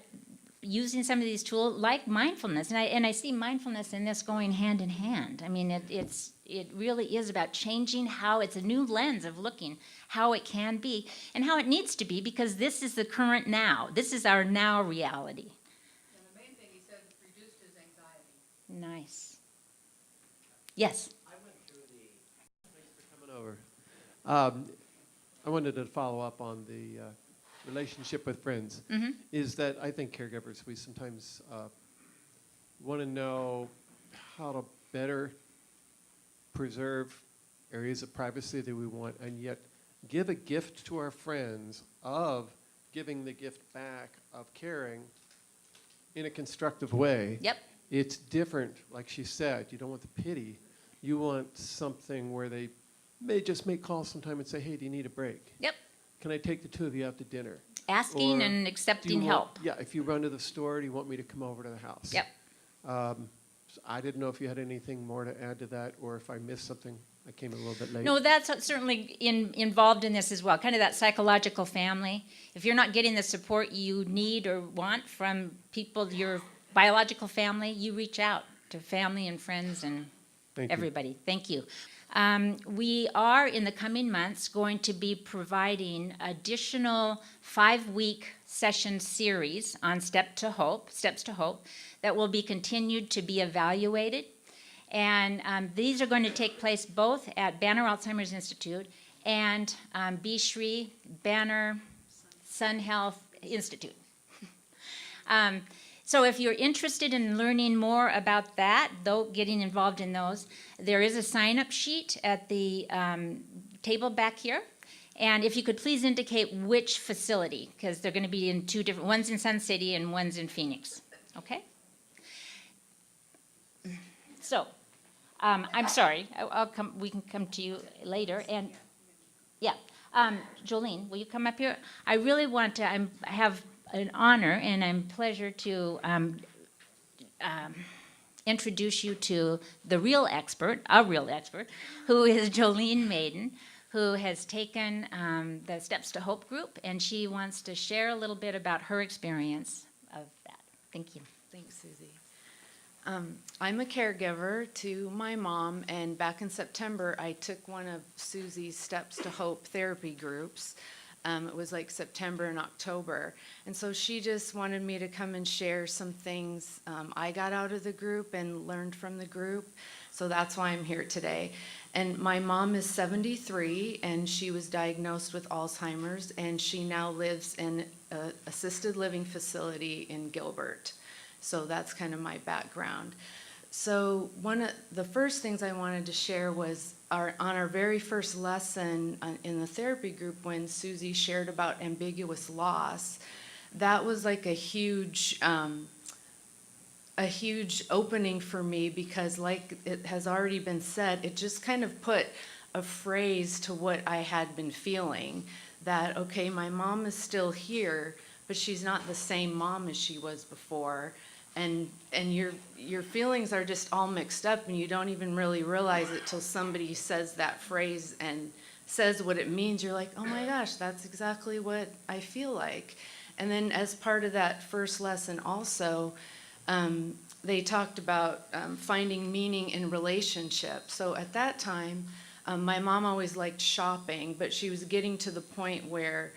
G: using some of these tools like mindfulness, and I see mindfulness in this going hand in hand. I mean, it really is about changing how it's a new lens of looking how it can be and how it needs to be, because this is the current now. This is our now reality.
H: And the main thing he said reduced his anxiety.
G: Nice. Yes.
I: I went through thanks for coming over. I wanted to follow up on the relationship with friends.
G: Mm-hmm.
I: Is that I think caregivers, we sometimes want to know how to better preserve areas of privacy that we want, and yet give a gift to our friends of giving the gift back of caring in a constructive way.
G: Yep.
I: It's different, like she said, you don't want the pity. You want something where they may just make calls sometime and say, hey, do you need a break?
G: Yep.
I: Can I take the 2 of you out to dinner?
G: Asking
I: Or
G: and
I: do
G: accepting
I: you
G: help.
I: want, yeah, if you run to the store, do you want me to come over to the house?
G: Yep.
I: So I didn't know if you had anything more to add to that, or if I missed something. I came a little bit late.
G: No, that's certainly involved in this as well, kind of that psychological family. If you're not getting the support you need or want from people, your biological family, you reach out to family and friends and
I: Thank you.
G: everybody. Thank you. We are, in the coming months, going to be providing additional 5-week session series on Steps to Hope, that will be continued to be evaluated. And these are going to take place both at Banner Alzheimer's Institute and Bishri Banner Sun Health Institute. So if you're interested in learning more about that, though, getting involved in those, there is a sign-up sheet at the table back here. And if you could please indicate which facility, because they're going to be in 2 different, one's in Sun City and one's in Phoenix. Okay? So, I'm sorry, we can come to you later. And yeah, Jolene, will you come up here? I really want to, I have an honor and I'm pleasure to introduce you to the real expert, who is Jolene Maiden, who has taken the Steps to Hope group, and she wants to share a little bit about her experience of that. Thank you.
J: Thanks, Susie. I'm a caregiver to my mom, and back in September, I took one of Susie's Steps to Hope therapy groups. It was like September and October. And so she just wanted me to come and share some things I got out of the group and learned from the group. So that's why I'm here today. And my mom is 73, and she was diagnosed with Alzheimer's, and she now lives in an assisted living facility in Gilbert. So that's kind of my background. So one of the first things I wanted to share was on our very first lesson in the therapy group, when Susie shared about ambiguous loss. That was like a huge opening for me, because like it has already been said, it just kind of put a phrase to what I had been feeling, that okay, my mom is still here, but she's not the same mom as she was before. And your feelings are just all mixed up, and you don't even really realize it till somebody says that phrase and says what it means. You're like, oh my gosh, that's exactly what I feel like. And then as part of that first lesson also, they talked about finding meaning in relationships. So at that time, my mom always liked shopping, but she was getting to the point where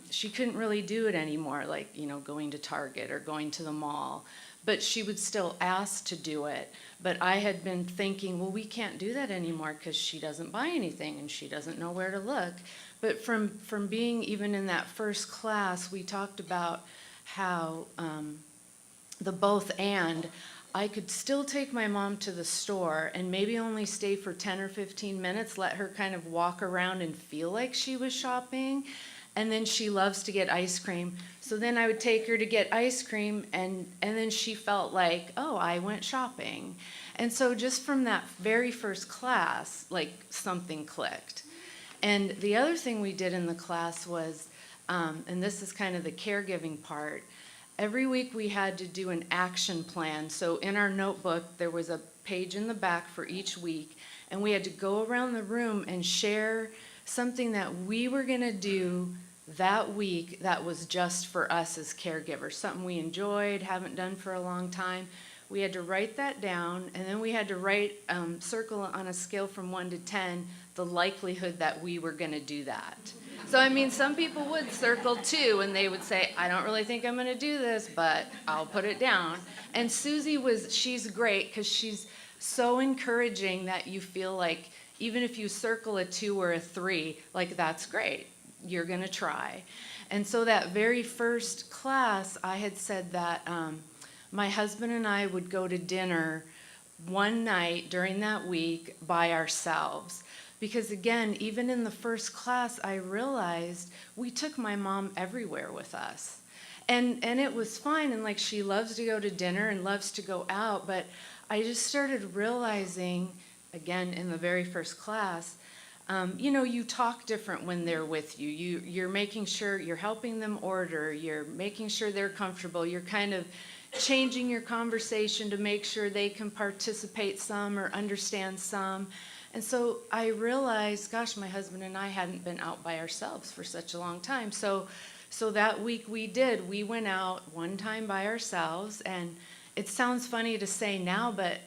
J: she couldn't really do it anymore, like, going to Target or going to the mall. But she would still ask to do it. But I had been thinking, well, we can't do that anymore because she doesn't buy anything and she doesn't know where to look. But from being even in that first class, we talked about how the both and, I could still take my mom to the store and maybe only stay for 10 or 15 minutes, let her kind of walk around and feel like she was shopping. And then she loves to get ice cream. So then I would take her to get ice cream, and then she felt like, oh, I went shopping. And so just from that very first class, like something clicked. And the other thing we did in the class was, and this is kind of the caregiving part, every week we had to do an action plan. So in our notebook, there was a page in the back for each week, and we had to go around the room and share something that we were going to do that week that was just for us as caregivers, something we enjoyed, haven't done for a long time. We had to write that down, and then we had to write, circle on a scale from 1 to 10, the likelihood that we were going to do that. So, I mean, some people would circle 2, and they would say, I don't really think I'm going to do this, but I'll put it down. And Susie she's great, because she's so encouraging that you feel like, even if you circle a 2 or a 3, like, that's great. You're going to try. And so that very first class, I had said that my husband and I would go to dinner one night during that week by ourselves. Because again, even in the first class, I realized we took my mom everywhere with us. And it was fine, and like, she loves to go to dinner and loves to go out, but I just started realizing, again, in the very first class, you talk different when they're with you. You're making sure you're helping them order, you're making sure they're comfortable, you're kind of changing your conversation to make sure they can participate some or understand some. And so I realized, gosh, my husband and I hadn't been out by ourselves for such a long time. So that week we went out one time by ourselves, and it sounds funny to say now, but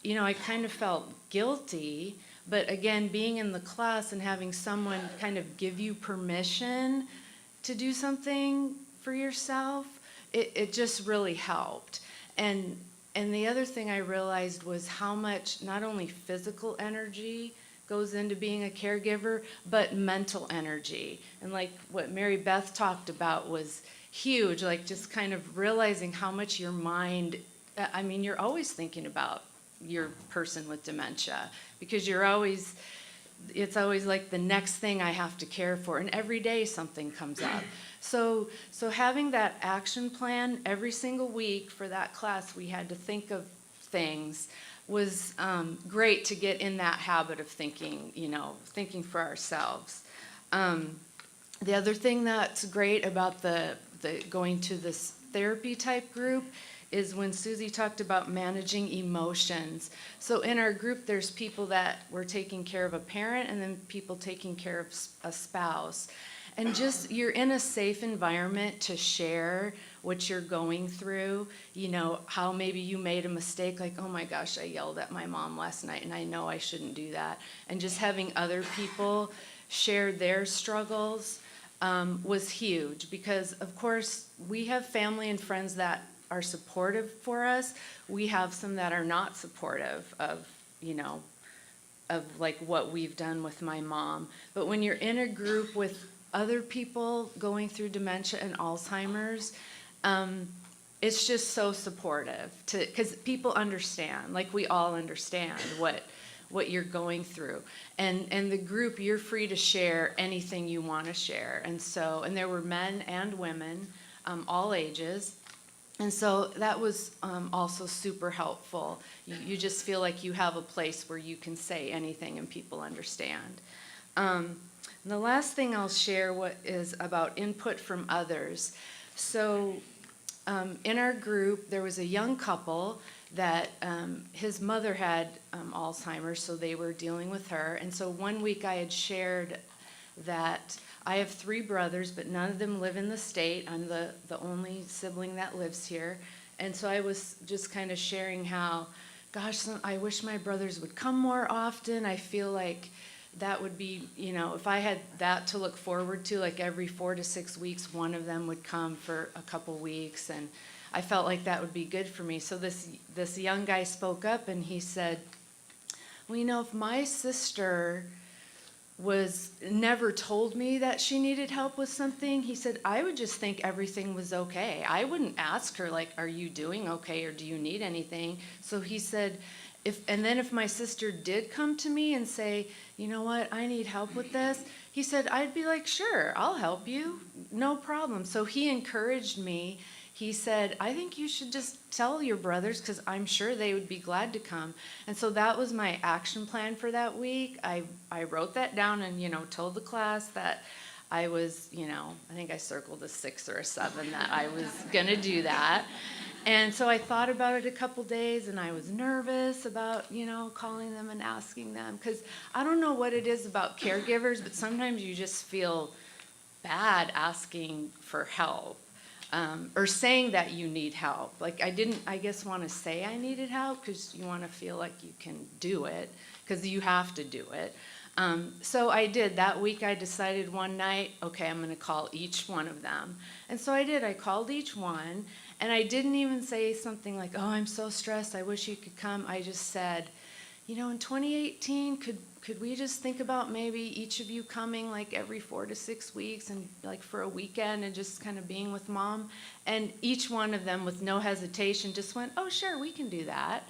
J: I kind of felt guilty. But again, being in the class and having someone kind of give you permission to do something for yourself, it just really helped. And the other thing I realized was how much not only physical energy goes into being a caregiver, but mental energy. And like what Mary Beth talked about was huge, like just kind of realizing how much your mind, you're always thinking about your person with dementia, because it's always like the next thing I have to care for, and every day something comes up. So having that action plan every single week for that class, we had to think of things, was great to get in that habit of thinking for ourselves. The other thing that's great about the going to this therapy type group is when Susie talked about managing emotions. So in our group, there's people that were taking care of a parent, and then people taking care of a spouse. And just, you're in a safe environment to share what you're going through, how maybe you made a mistake, like, oh my gosh, I yelled at my mom last night and I know I shouldn't do that. And just having other people share their struggles was huge, because of course we have family and friends that are supportive for us. We have some that are not supportive of like what we've done with my mom. But when you're in a group with other people going through dementia and Alzheimer's, it's just so supportive, because people understand, like we all understand what you're going through. And the group, you're free to share anything you want to share. And there were men and women, all ages. And so that was also super helpful. You just feel like you have a place where you can say anything and people understand. The last thing I'll share is about input from others. So in our group, there was a young couple that his mother had Alzheimer's, so they were dealing with her. And so one week I had shared that I have 3 brothers, but none of them live in the state. I'm the only sibling that lives here. And so I was just kind of sharing how, gosh, I wish my brothers would come more often. I feel like that would be, if I had that to look forward to, like every 4 to 6 weeks, one of them would come for a couple weeks. And I felt like that would be good for me. So this young guy spoke up and he said, well, if my sister never told me that she needed help with something, he said, I would just think everything was okay. I wouldn't ask her, like, are you doing okay, or do you need anything? So he said, if my sister did come to me and say, you know what, I need help with this, he said, I'd be like, sure, I'll help you, no problem. So he encouraged me. He said, I think you should just tell your brothers, because I'm sure they would be glad to come. And so that was my action plan for that week. I wrote that down and, told the class that I was, I think I circled a 6 or a 7 that I was going to do that. And so I thought about it a couple days, and I was nervous about, calling them and asking them, because I don't know what it is about caregivers, but sometimes you just feel bad asking for help. Or saying that you need help. Like I didn't, I guess, want to say I needed help, because you want to feel like you can do it, because you have to do it. So I did. That week I decided one night, okay, I'm going to call each one of them. And so I did. I called each one, and I didn't even say something like, oh, I'm so stressed, I wish you could come. I just said, in 2018, could we just think about maybe each of you coming like every 4 to 6 weeks, and like for a weekend, and just kind of being with mom? And each one of them, with no hesitation, just went, oh sure, we can do that.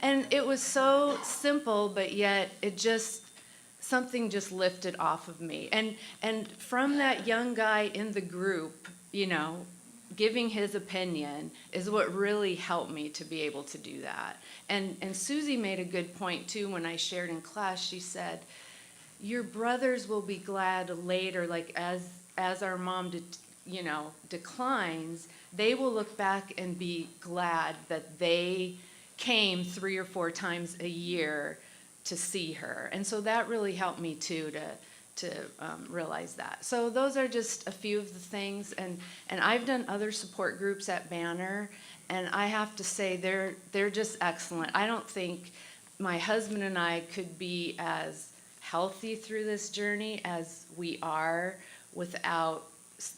J: And it was so simple, but yet something just lifted off of me. And from that young guy in the group, giving his opinion is what really helped me to be able to do that. And Susie made a good point too when I shared in class. She said, your brothers will be glad later, like as our mom declines, they will look back and be glad that they came 3 or 4 times a year to see her. And so that really helped me too to realize that. So those are just a few of the things, and I've done other support groups at Banner, and I have to say they're just excellent. I don't think my husband and I could be as healthy through this journey as we are without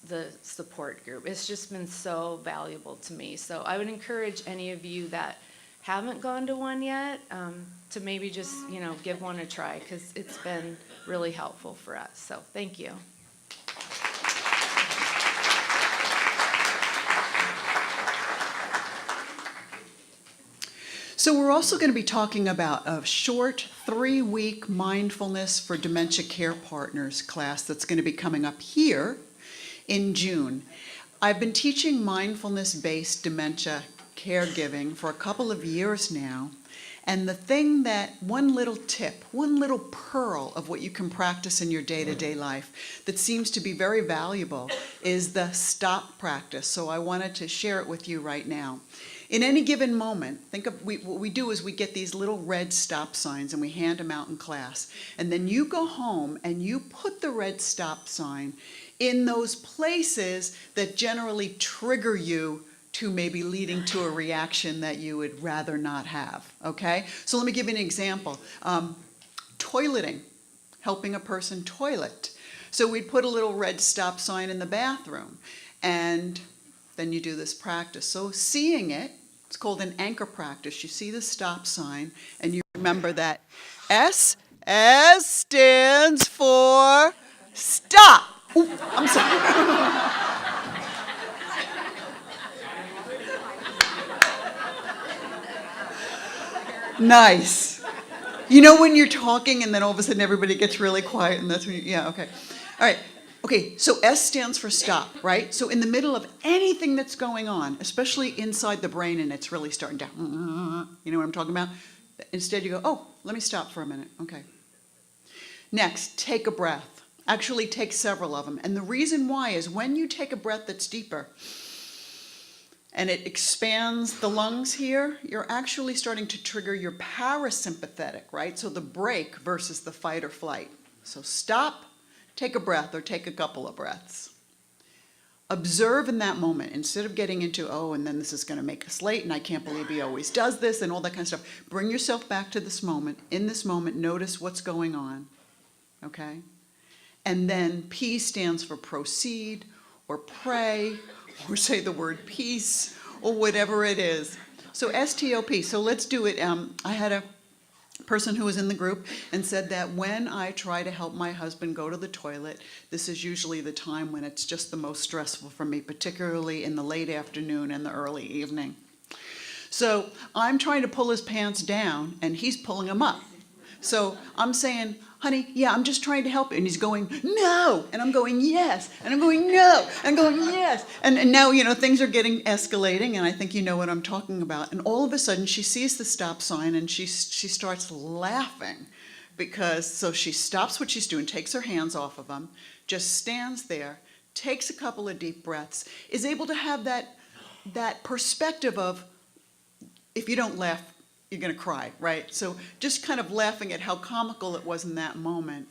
J: the support group. It's just been so valuable to me. So I would encourage any of you that haven't gone to one yet to maybe just, give one a try, because it's been really helpful for us. So thank you.
F: So we're also going to be talking about a short 3-week mindfulness for dementia care partners class that's going to be coming up here in June. I've been teaching mindfulness-based dementia caregiving for a couple of years now, and the thing that, one little tip, one little pearl of what you can practice in your day-to-day life that seems to be very valuable is the stop practice. So I wanted to share it with you right now. In any given moment, what we do is we get these little red stop signs and we hand them out in class. And then you go home and you put the red stop sign in those places that generally trigger you to maybe leading to a reaction that you would rather not have, okay? So let me give you an example. Toileting, helping a person toilet. So we'd put a little red stop sign in the bathroom, and then you do this practice. So seeing it, it's called an anchor practice. You see the stop sign, and you remember that S stands for stop. Ooh, I'm sorry. Nice. You know when you're talking and then all of a sudden everybody gets really quiet, and that's when yeah, okay. All right. Okay, so S stands for stop, right? So in the middle of anything that's going on, especially inside the brain and it's really starting to, you know what I'm talking about? Instead you go, oh, let me stop for a minute, okay. Next, take a breath. Actually take several of them. And the reason why is when you take a breath that's deeper, and it expands the lungs here, you're actually starting to trigger your parasympathetic, right? So the break versus the fight or flight. So stop, take a breath, or take a couple of breaths. Observe in that moment, instead of getting into, oh, and then this is gonna make us late, and I can't believe he always does this, and all that kind of stuff. Bring yourself back to this moment. In this moment, notice what's going on, okay? And then P stands for proceed, or pray, or say the word peace, or whatever it is. So STOP, so let's do it. I had a person who was in the group and said that when I try to help my husband go to the toilet, this is usually the time when it's just the most stressful for me, particularly in the late afternoon and the early evening. So I'm trying to pull his pants down and he's pulling them up. So I'm saying, honey, yeah, I'm just trying to help you. And he's going, no. And I'm going, yes. And I'm going, no. And I'm going, yes. And now, you know, things are getting escalating, and I think you know what I'm talking about. And all of a sudden, she sees the stop sign, and she starts laughing. So she stops what she's doing, takes her hands off of him, just stands there, takes a couple of deep breaths, is able to have that perspective of, if you don't laugh, you're going to cry, right? So just kind of laughing at how comical it was in that moment.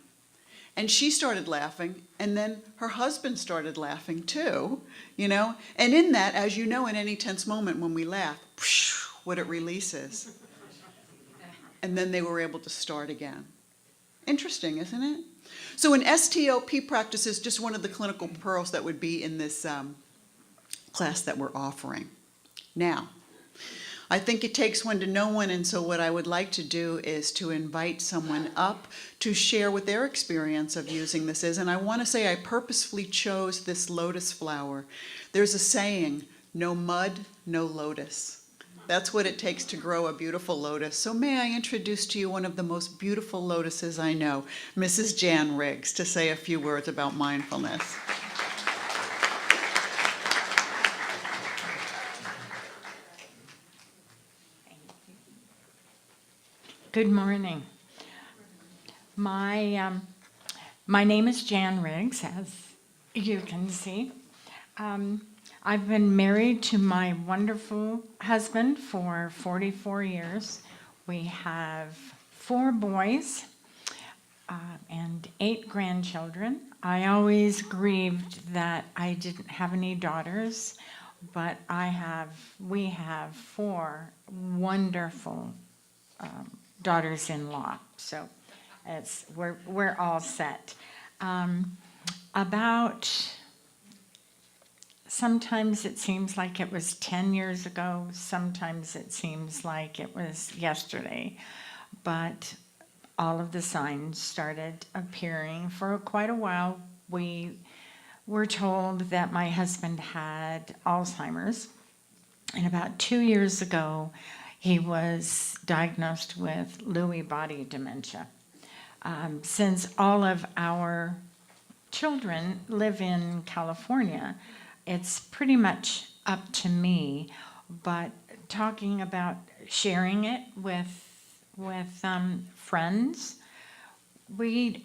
F: And she started laughing, and then her husband started laughing too, you know? And in that, as you know, in any tense moment when we laugh, what it releases. And then they were able to start again. Interesting, isn't it? So an STOP practice is just one of the clinical pearls that would be in this class that we're offering. Now, I think it takes one to know one, and so what I would like to do is to invite someone up to share what their experience of using this is. And I want to say I purposefully chose this lotus flower. There's a saying, no mud, no lotus. That's what it takes to grow a beautiful lotus. So may I introduce to you one of the most beautiful lotuses I know, Mrs. Jan Riggs, to say a few words about mindfulness.
K: Good morning. My name is Jan Riggs, as you can see. I've been married to my wonderful husband for 44 years. We have 4 boys and 8 grandchildren. I always grieved that I didn't have any daughters, but we have 4 wonderful daughters-in-law. So we're all set. Sometimes it seems like it was 10 years ago. Sometimes it seems like it was yesterday. But all of the signs started appearing. For quite a while, we were told that my husband had Alzheimer's. And about 2 years ago, he was diagnosed with Lewy body dementia. Since all of our children live in California, it's pretty much up to me, but talking about sharing it with friends, we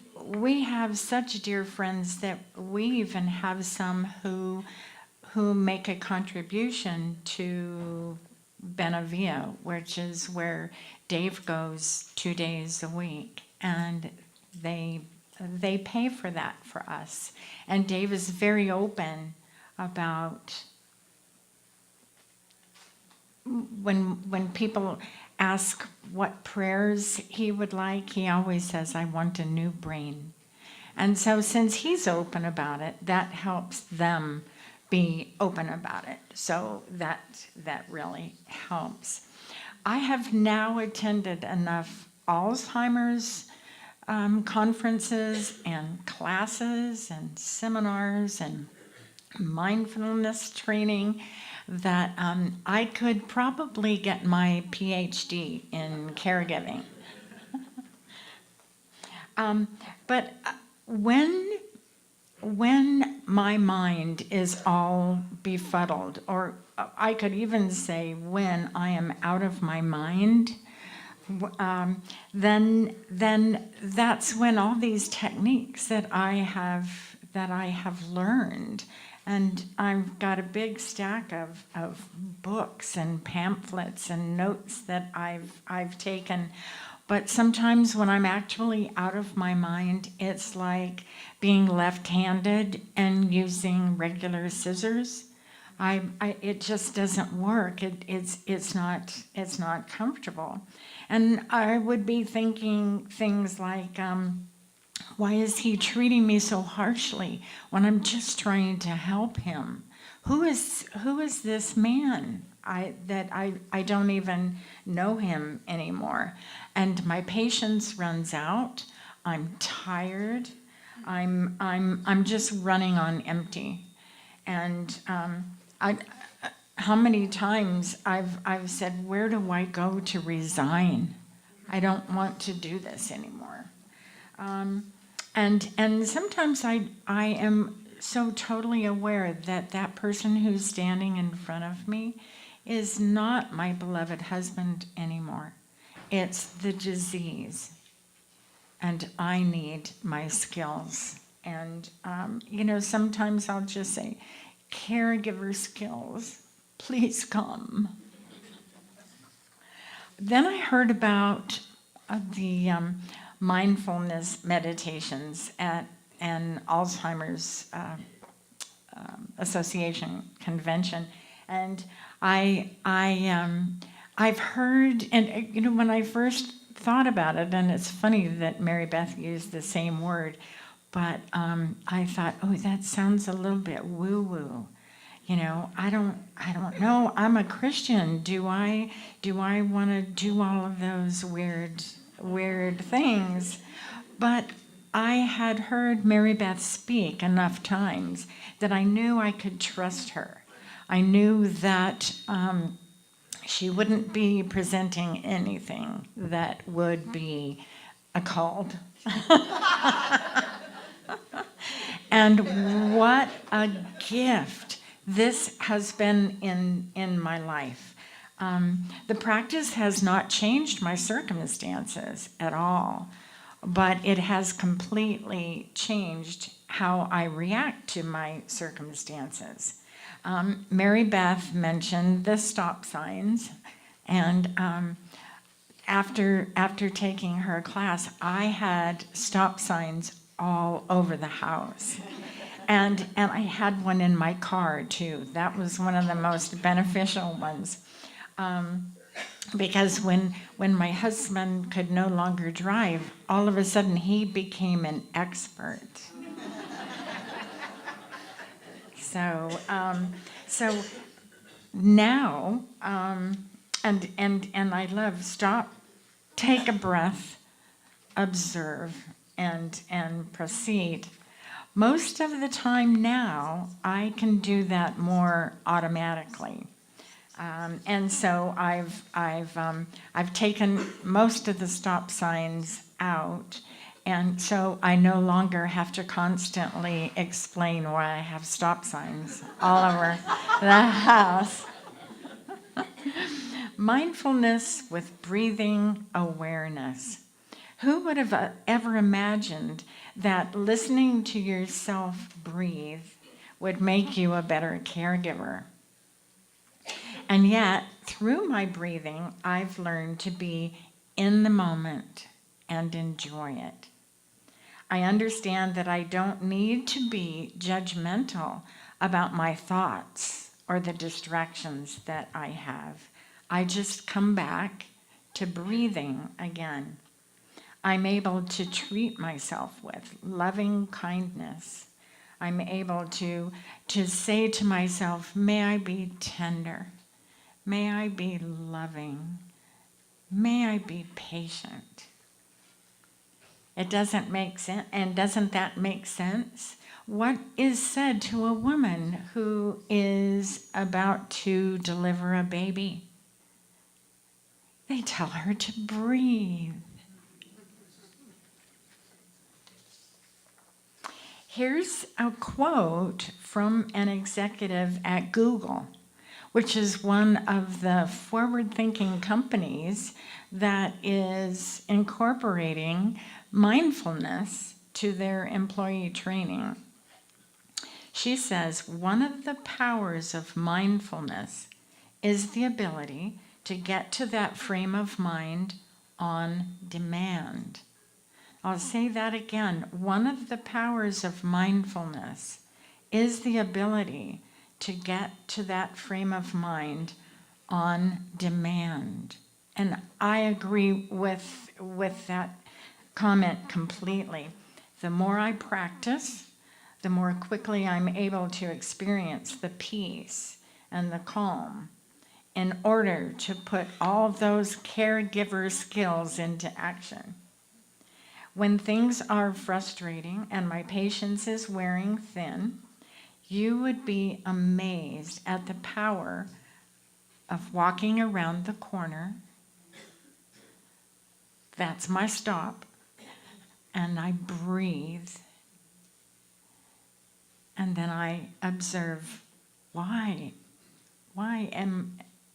K: have such dear friends that we even have some who make a contribution to Benavia, which is where Dave goes 2 days a week, and they pay for that for us. And Dave is very open about when people ask what prayers he would like, he always says, "I want a new brain." And so since he's open about it, that helps them be open about it. So that really helps. I have now attended enough Alzheimer's conferences and classes and seminars and mindfulness training that I could probably get my PhD in caregiving. But when my mind is all befuddled, or I could even say when I am out of my mind, then that's when all these techniques that I have learned, and I've got a big stack of books and pamphlets and notes that I've taken. But sometimes when I'm actually out of my mind, it's like being left-handed and using regular scissors. It just doesn't work. It's not comfortable. And I would be thinking things like, why is he treating me so harshly when I'm just trying to help him? Who is this man? I don't even know him anymore. And my patience runs out. I'm tired. I'm just running on empty. And how many times I've said, where do I go to resign? I don't want to do this anymore. And sometimes I am so totally aware that that person who's standing in front of me is not my beloved husband anymore. It's the disease. And I need my skills. And, sometimes I'll just say, caregiver skills, please come. Then I heard about the mindfulness meditations at an Alzheimer's Association convention, and I've heard, and when I first thought about it, and it's funny that Mary Beth used the same word, but I thought, oh, that sounds a little bit woo-woo. I don't know. I'm a Christian. Do I want to do all of those weird things? But I had heard Mary Beth speak enough times that I knew I could trust her. I knew that she wouldn't be presenting anything that would be occult. And what a gift this has been in my life. The practice has not changed my circumstances at all, but it has completely changed how I react to my circumstances. Mary Beth mentioned the stop signs, and after taking her class, I had stop signs all over the house. And I had one in my car too. That was one of the most beneficial ones. Because when my husband could no longer drive, all of a sudden he became an expert. So now, and I love stop, take a breath, observe, and proceed. Most of the time now, I can do that more automatically. And so I've taken most of the stop signs out, and so I no longer have to constantly explain why I have stop signs all over the house. Mindfulness with breathing awareness. Who would have ever imagined that listening to yourself breathe would make you a better caregiver? And yet, through my breathing, I've learned to be in the moment and enjoy it. I understand that I don't need to be judgmental about my thoughts or the distractions that I have. I just come back to breathing again. I'm able to treat myself with loving kindness. I'm able to say to myself, may I be tender. May I be loving. May I be patient. It doesn't make sense, and doesn't that make sense? What is said to a woman who is about to deliver a baby? They tell her to breathe. Here's a quote from an executive at Google, which is one of the forward-thinking companies that is incorporating mindfulness to their employee training. She says, one of the powers of mindfulness is the ability to get to that frame of mind on demand. I'll say that again. One of the powers of mindfulness is the ability to get to that frame of mind on demand. And I agree with that comment completely. The more I practice, the more quickly I'm able to experience the peace and the calm in order to put all those caregiver skills into action. When things are frustrating and my patience is wearing thin, you would be amazed at the power of walking around the corner. That's my stop. And I breathe. And then I observe, why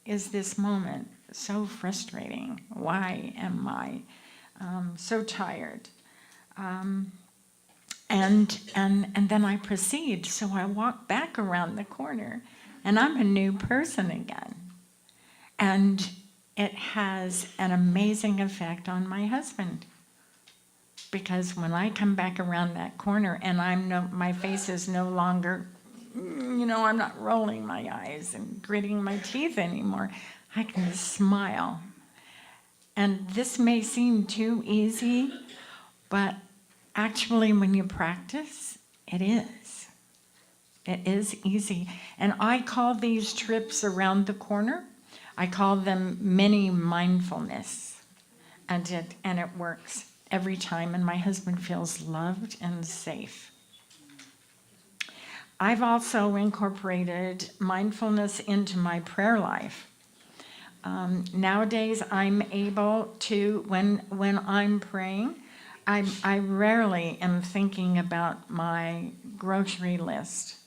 K: is this moment so frustrating? Why am I so tired? And then I proceed. So I walk back around the corner and I'm a new person again. And it has an amazing effect on my husband. Because when I come back around that corner and my face is no longer, I'm not rolling my eyes and gritting my teeth anymore. I can smile. And this may seem too easy, but actually when you practice, it is. It is easy. And I call these trips around the corner, I call them mini mindfulness. And it works every time, and my husband feels loved and safe. I've also incorporated mindfulness into my prayer life. Nowadays, I'm able to, when I'm praying, I rarely am thinking about my grocery list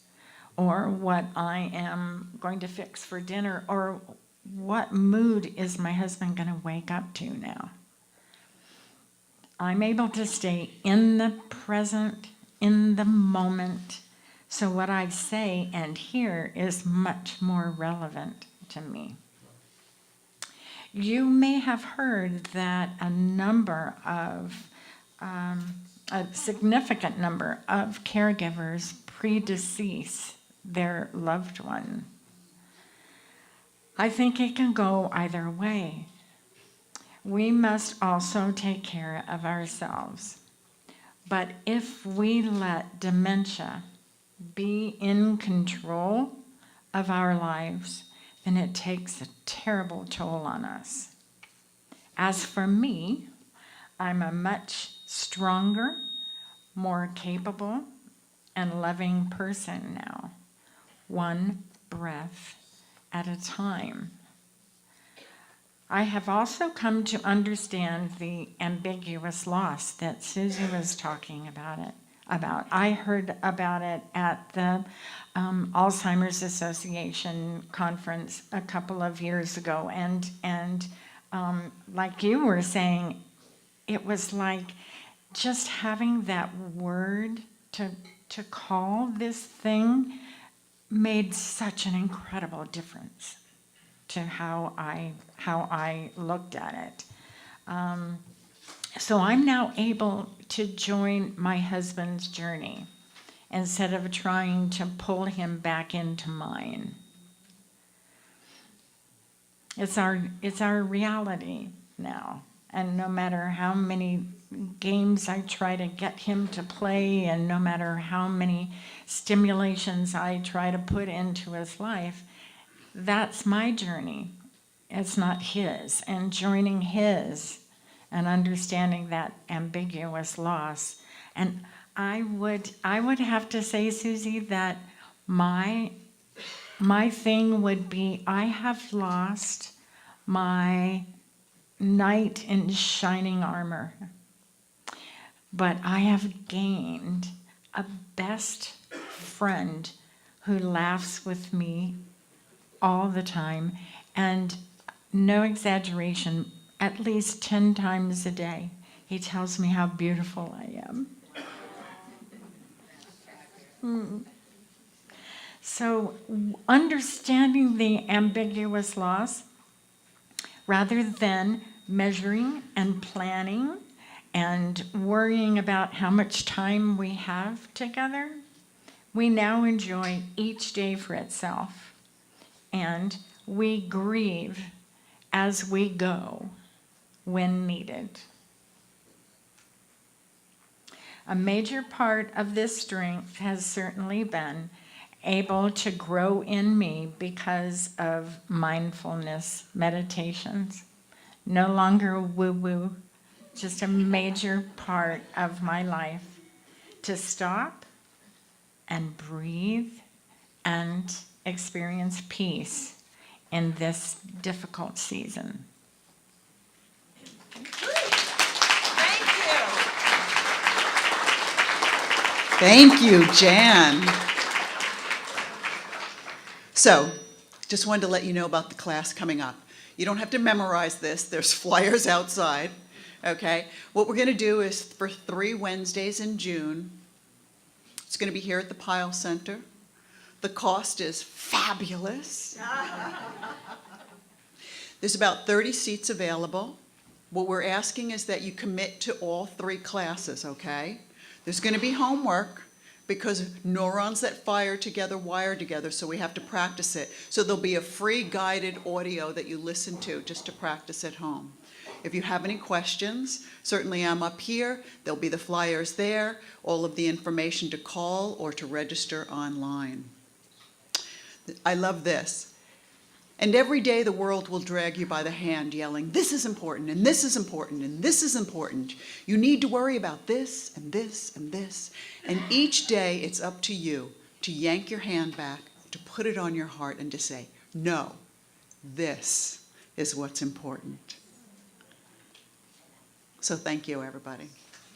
K: or what I am going to fix for dinner or what mood is my husband going to wake up to now. I'm able to stay in the present, in the moment, so what I say and hear is much more relevant to me. You may have heard that a significant number of caregivers predecease their loved one. I think it can go either way. We must also take care of ourselves. But if we let dementia be in control of our lives, then it takes a terrible toll on us. As for me, I'm a much stronger, more capable, and loving person now, one breath at a time. I have also come to understand the ambiguous loss that Susie was talking about. I heard about it at the Alzheimer's Association conference a couple of years ago, and like you were saying, it was like just having that word to call this thing made such an incredible difference to how I looked at it. So I'm now able to join my husband's journey instead of trying to pull him back into mine. It's our reality now. And no matter how many games I try to get him to play, and no matter how many stimulations I try to put into his life, that's my journey. It's not his. And joining his and understanding that ambiguous loss. And I would have to say, Susie, that my thing would be, I have lost my knight in shining armor, but I have gained a best friend who laughs with me all the time, and no exaggeration, at least 10 times a day, he tells me how beautiful I am. So understanding the ambiguous loss, rather than measuring and planning and worrying about how much time we have together, we now enjoy each day for itself. And we grieve as we go when needed. A major part of this strength has certainly been able to grow in me because of mindfulness meditations. No longer woo-woo, just a major part of my life. To stop and breathe and experience peace in this difficult season.
F: Thank you, Jan. So, just wanted to let you know about the class coming up. You don't have to memorize this. There's flyers outside, okay? What we're going to do is for 3 Wednesdays in June, it's going to be here at the Pyle Center. The cost is fabulous. There's about 30 seats available. What we're asking is that you commit to all 3 classes, okay? There's going to be homework because neurons that fire together wire together, so we have to practice it. So there'll be a free guided audio that you listen to just to practice at home. If you have any questions, certainly I'm up here. There'll be the flyers there, all of the information to call or to register online. I love this. And every day the world will drag you by the hand yelling, this is important, and this is important, and this is important. You need to worry about this, and this, and this. And each day it's up to you to yank your hand back, to put it on your heart, and to say, no, this is what's important. So thank you, everybody.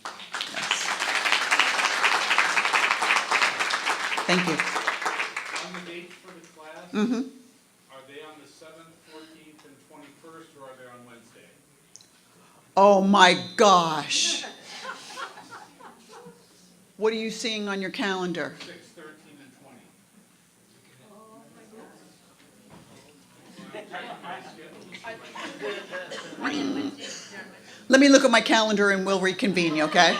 F: Yes. Thank you.
L: On the dates for the class, are they on the 7th, 14th, and 21st, or are they on Wednesday?
F: Oh my gosh. What are you seeing on your calendar?
L: 6, 13, and 20.
F: Let me look at my calendar and we'll reconvene, okay?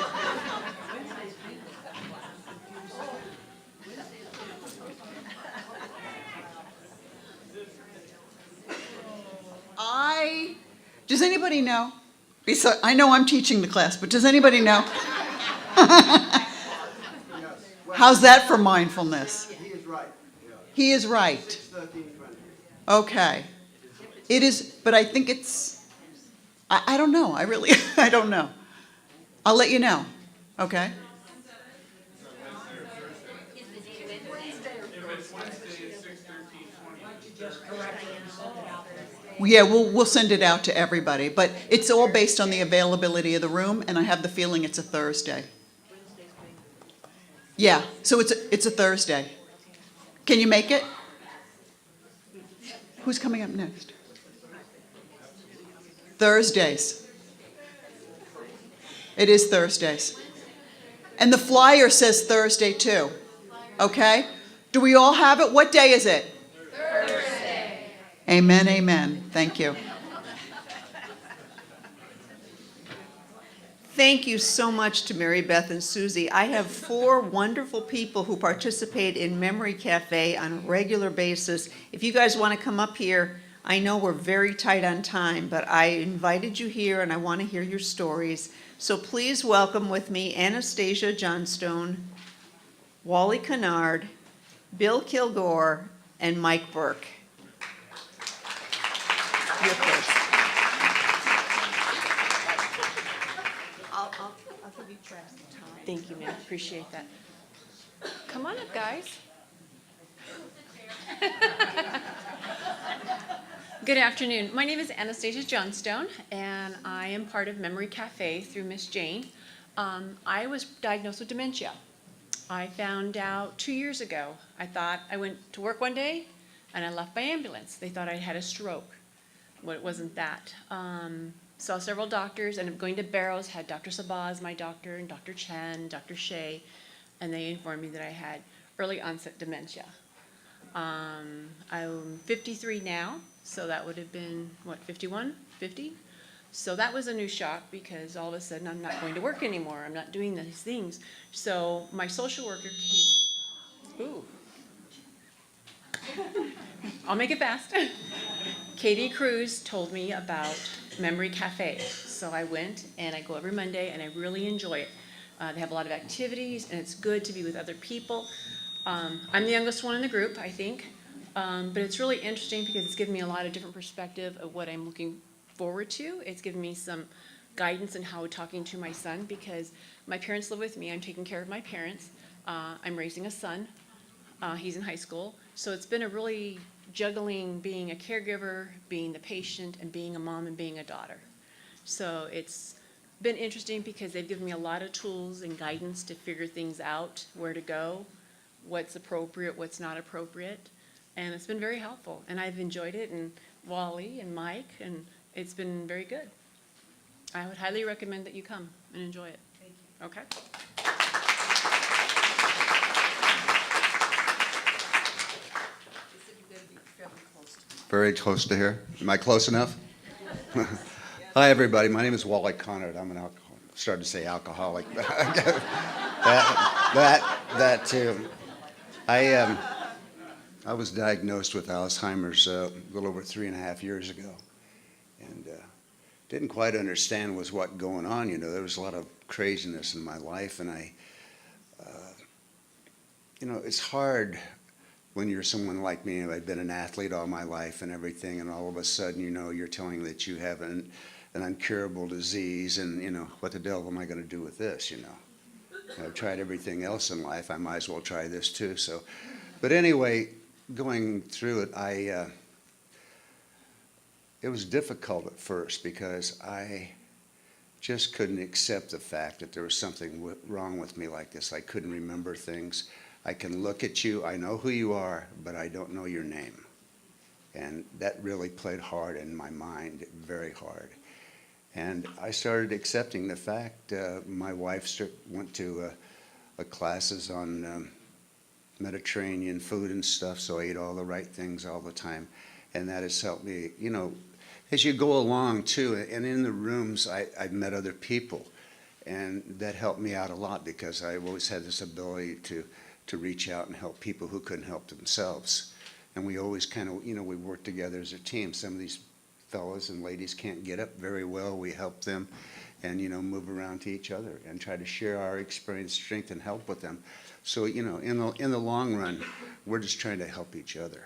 F: Does anybody know? I know I'm teaching the class, but does anybody know? How's that for mindfulness?
M: He is right.
F: He is right.
M: 6:13:20.
F: Okay. It is, but I think it's, I don't know. I really, I don't know. I'll let you know, okay? Yeah, we'll send it out to everybody, but it's all based on the availability of the room, and I have the feeling it's a Thursday. Yeah, so it's a Thursday. Can you make it? Who's coming up next? Thursdays. It is Thursdays. And the flyer says Thursday too, okay? Do we all have it? What day is it? Thursday. Amen, amen. Thank you. Thank you so much to Mary Beth and Susie. I have 4 wonderful people who participate in Memory Cafe on a regular basis. If you guys want to come up here, I know we're very tight on time, but I invited you here and I want to hear your stories. So please welcome with me Anastasia Johnstone, Wally Kennard, Bill Kilgore, and Mike Burke. You're first. I'll give you track of time.
N: Thank you, ma'am. Appreciate that. Come on up, guys. Good afternoon. My name is Anastasia Johnstone, and I am part of Memory Cafe through Miss Jane. I was diagnosed with dementia. I found out 2 years ago. I went to work one day, and I left by ambulance. They thought I had a stroke. Well, it wasn't that. Saw several doctors, ended up going to Barrows, had Dr. Sabaz, my doctor, and Dr. Chen, Dr. Shea, and they informed me that I had early onset dementia. I'm 53 now, so that would have been, what, 51, 50? So that was a new shock because all of a sudden I'm not going to work anymore. I'm not doing these things. So my social worker came, ooh. I'll make it fast. Katie Cruz told me about Memory Cafe. So I went and I go every Monday and I really enjoy it. They have a lot of activities and it's good to be with other people. I'm the youngest one in the group, I think. But it's really interesting because it's given me a lot of different perspective of what I'm looking forward to. It's given me some guidance in how talking to my son because my parents live with me. I'm taking care of my parents. I'm raising a son. He's in high school. So it's been a really juggling being a caregiver, being the patient, and being a mom and being a daughter. So it's been interesting because they've given me a lot of tools and guidance to figure things out, where to go, what's appropriate, what's not appropriate. And it's been very helpful. And I've enjoyed it, and Wally and Mike, and it's been very good. I would highly recommend that you come and enjoy it. Thank you. Okay?
M: Very close to here. Am I close enough? Hi, everybody. My name is Wally Conard. I'm an started to say alcoholic. that too. I was diagnosed with Alzheimer's a little over 3.5 years ago, and didn't quite understand was what going on. You know, there was a lot of craziness in my life, and it's hard when you're someone like me. I've been an athlete all my life and everything, and all of a sudden, you're telling me that you have an incurable disease, and what the devil am I going to do with this? I've tried everything else in life. I might as well try this too. So, but anyway, going through it, it was difficult at first because I just couldn't accept the fact that there was something wrong with me like this. I couldn't remember things. I can look at you, I know who you are, but I don't know your name. And that really played hard in my mind, very hard. And I started accepting the fact. My wife went to classes on Mediterranean food and stuff, so I ate all the right things all the time. And that has helped me, as you go along too, and in the rooms, I've met other people. And that helped me out a lot because I've always had this ability to reach out and help people who couldn't help themselves. And we always kind of, we work together as a team. Some of these fellas and ladies can't get up very well. We help them and, move around to each other and try to share our experience, strength, and help with them. So, in the long run, we're just trying to help each other.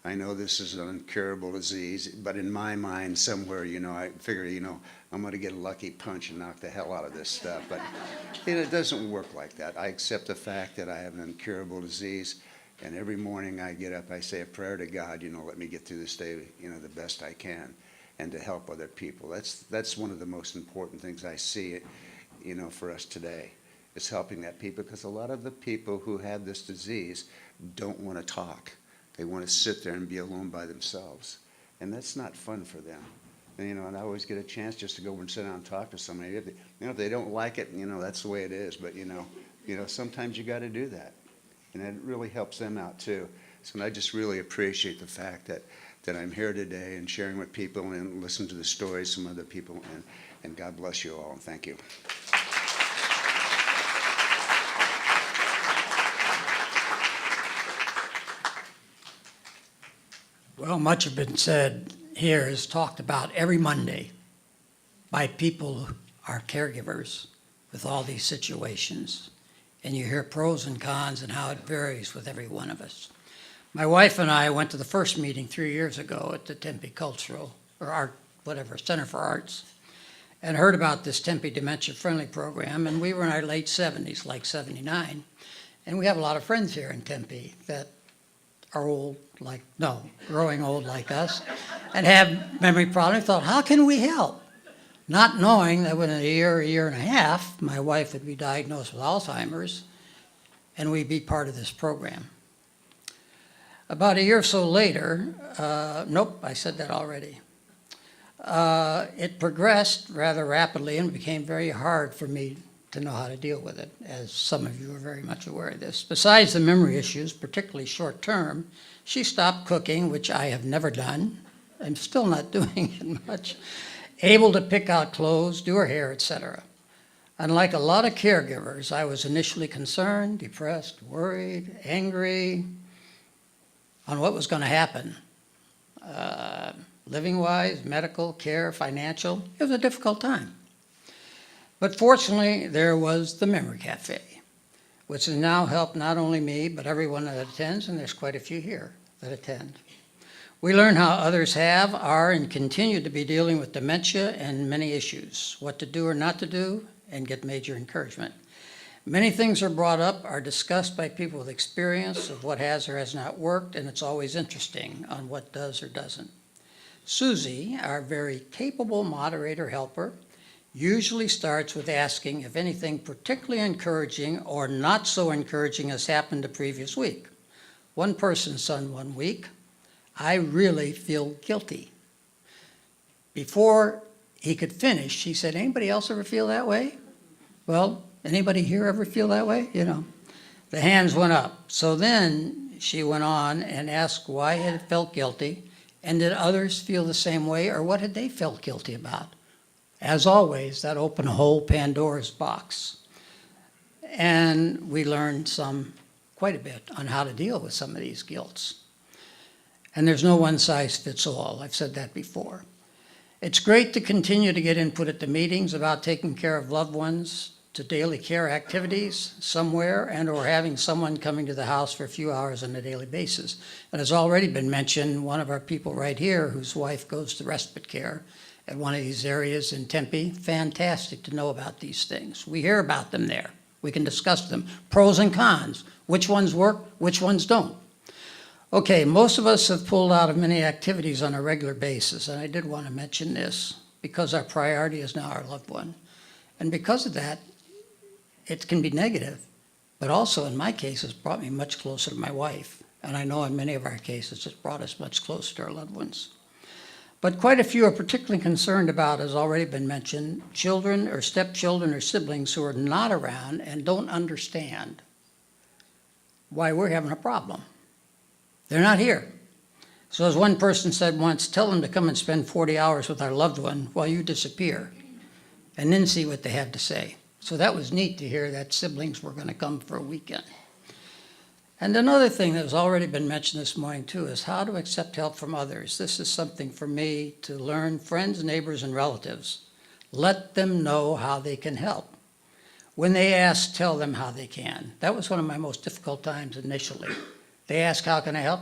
M: I know this is an incurable disease, but in my mind somewhere, I figure, I'm going to get a lucky punch and knock the hell out of this stuff. But it doesn't work like that. I accept the fact that I have an incurable disease, and every morning I get up, I say a prayer to God, let me get through this day, the best I can, and to help other people. That's one of the most important things I see, for us today, is helping that people, because a lot of the people who have this disease don't want to talk. They want to sit there and be alone by themselves. And that's not fun for them. And I always get a chance just to go over and sit down and talk to somebody. If they don't like it, that's the way it is. But, sometimes you got to do that. And it really helps them out, too. So I just really appreciate the fact that I'm here today and sharing with people and listening to the stories from other people. And God bless you all. And thank you.
O: Well, much has been said here, is talked about every Monday by people who are caregivers with all these situations. And you hear pros and cons and how it varies with every one of us. My wife and I went to the first meeting 3 years ago at the Tempe Cultural, or Art, whatever, Center for Arts, and heard about this Tempe Dementia Friendly program. And we were in our late 70s, like 79. And we have a lot of friends here in Tempe that are growing old like us, and have memory problems. I thought, how can we help? Not knowing that within a year and a half, my wife would be diagnosed with Alzheimer's, and we'd be part of this program. About a year or so later, nope, I said that already. It progressed rather rapidly and became very hard for me to know how to deal with it, as some of you are very much aware of this. Besides the memory issues, particularly short term, she stopped cooking, which I have never done. I'm still not doing it much. Able to pick out clothes, do her hair, etc. Unlike a lot of caregivers, I was initially concerned, depressed, worried, angry on what was going to happen. Living-wise, medical, care, financial, it was a difficult time. But fortunately, there was the Memory Cafe, which has now helped not only me, but everyone that attends, and there's quite a few here that attend. We learn how others have, are, and continue to be dealing with dementia and many issues, what to do or not to do, and get major encouragement. Many things are brought up, are discussed by people with experience of what has or has not worked, and it's always interesting on what does or doesn't. Susie, our very capable moderator helper, usually starts with asking if anything particularly encouraging or not so encouraging has happened the previous week. One person's son one week, I really feel guilty. Before he could finish, she said, anybody else ever feel that way? Well, anybody here ever feel that way? The hands went up. So then she went on and asked why he had felt guilty, and did others feel the same way, or what had they felt guilty about? As always, that opened a whole Pandora's box. And we learned quite a bit on how to deal with some of these guilts. And there's no one size fits all. I've said that before. It's great to continue to get input at the meetings about taking care of loved ones, to daily care activities somewhere, and or having someone coming to the house for a few hours on a daily basis. And as already been mentioned, one of our people right here whose wife goes to respite care at one of these areas in Tempe, fantastic to know about these things. We hear about them there. We can discuss them. Pros and cons. Which ones work, which ones don't. Okay, most of us have pulled out of many activities on a regular basis, and I did want to mention this because our priority is now our loved one. And because of that, it can be negative, but also in my case, it's brought me much closer to my wife. And I know in many of our cases, it's brought us much closer to our loved ones. But quite a few are particularly concerned about, as already been mentioned, children or stepchildren or siblings who are not around and don't understand why we're having a problem. They're not here. So as one person said once, tell them to come and spend 40 hours with our loved one while you disappear, and then see what they have to say. So that was neat to hear that siblings were going to come for a weekend. And another thing that has already been mentioned this morning too is how to accept help from others. This is something for me to learn. Friends, neighbors, and relatives, let them know how they can help. When they ask, tell them how they can. That was one of my most difficult times initially. They ask, how can I help?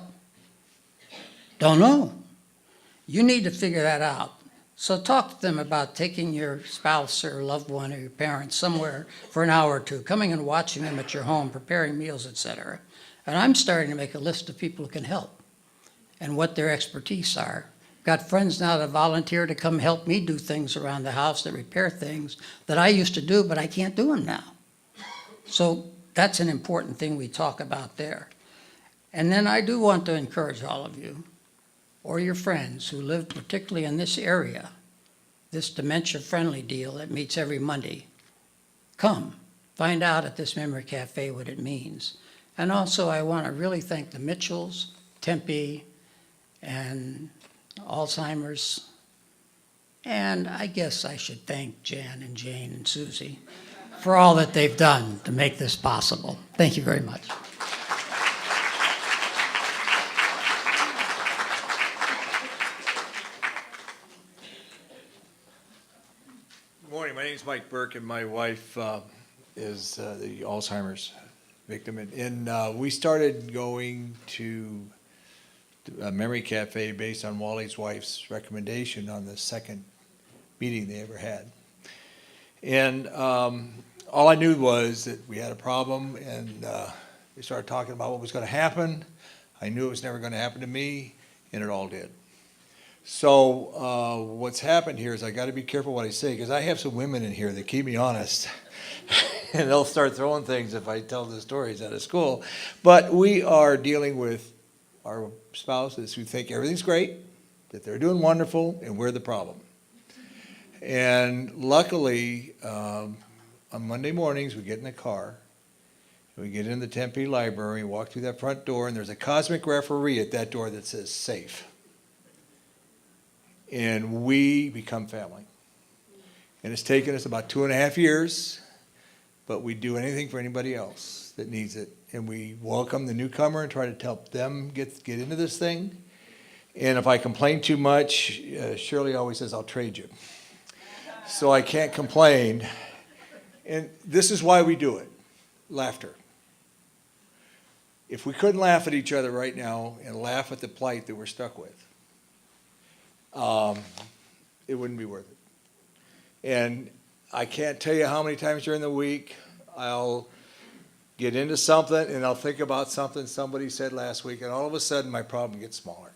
O: Don't know. You need to figure that out. So talk to them about taking your spouse or loved one or your parents somewhere for an hour or two, coming and watching them at your home, preparing meals, etc. And I'm starting to make a list of people who can help and what their expertise are. Got friends now that volunteer to come help me do things around the house, that repair things that I used to do, but I can't do them now. So that's an important thing we talk about there. And then I do want to encourage all of you, or your friends who live particularly in this area, this dementia-friendly deal that meets every Monday. Come, find out at this Memory Cafe what it means. And also I want to really thank the Mitchells, Tempe, and Alzheimer's. And I guess I should thank Jan and Jane and Susie for all that they've done to make this possible. Thank you very much.
P: Good morning. My name is Mike Burke, and my wife is the Alzheimer's victim. And we started going to a memory cafe based on Wally's wife's recommendation on the second meeting they ever had. And all I knew was that we had a problem, and we started talking about what was going to happen. I knew it was never going to happen to me, and it all did. So what's happened here is I got to be careful what I say, because I have some women in here that keep me honest. And they'll start throwing things if I tell the stories out of school. But we are dealing with our spouses who think everything's great, that they're doing wonderful, and we're the problem. And luckily, on Monday mornings, we get in the car, and we get in the Tempe library, and walk through that front door, and there's a cosmic referee at that door that says safe. And we become family. And it's taken us about 2.5 years, but we do anything for anybody else that needs it. And we welcome the newcomer and try to help them get into this thing. And if I complain too much, Shirley always says, I'll trade you. So I can't complain. And this is why we do it, laughter. If we couldn't laugh at each other right now and laugh at the plight that we're stuck with, it wouldn't be worth it. And I can't tell you how many times during the week I'll get into something and I'll think about something somebody said last week, and all of a sudden my problem gets smaller.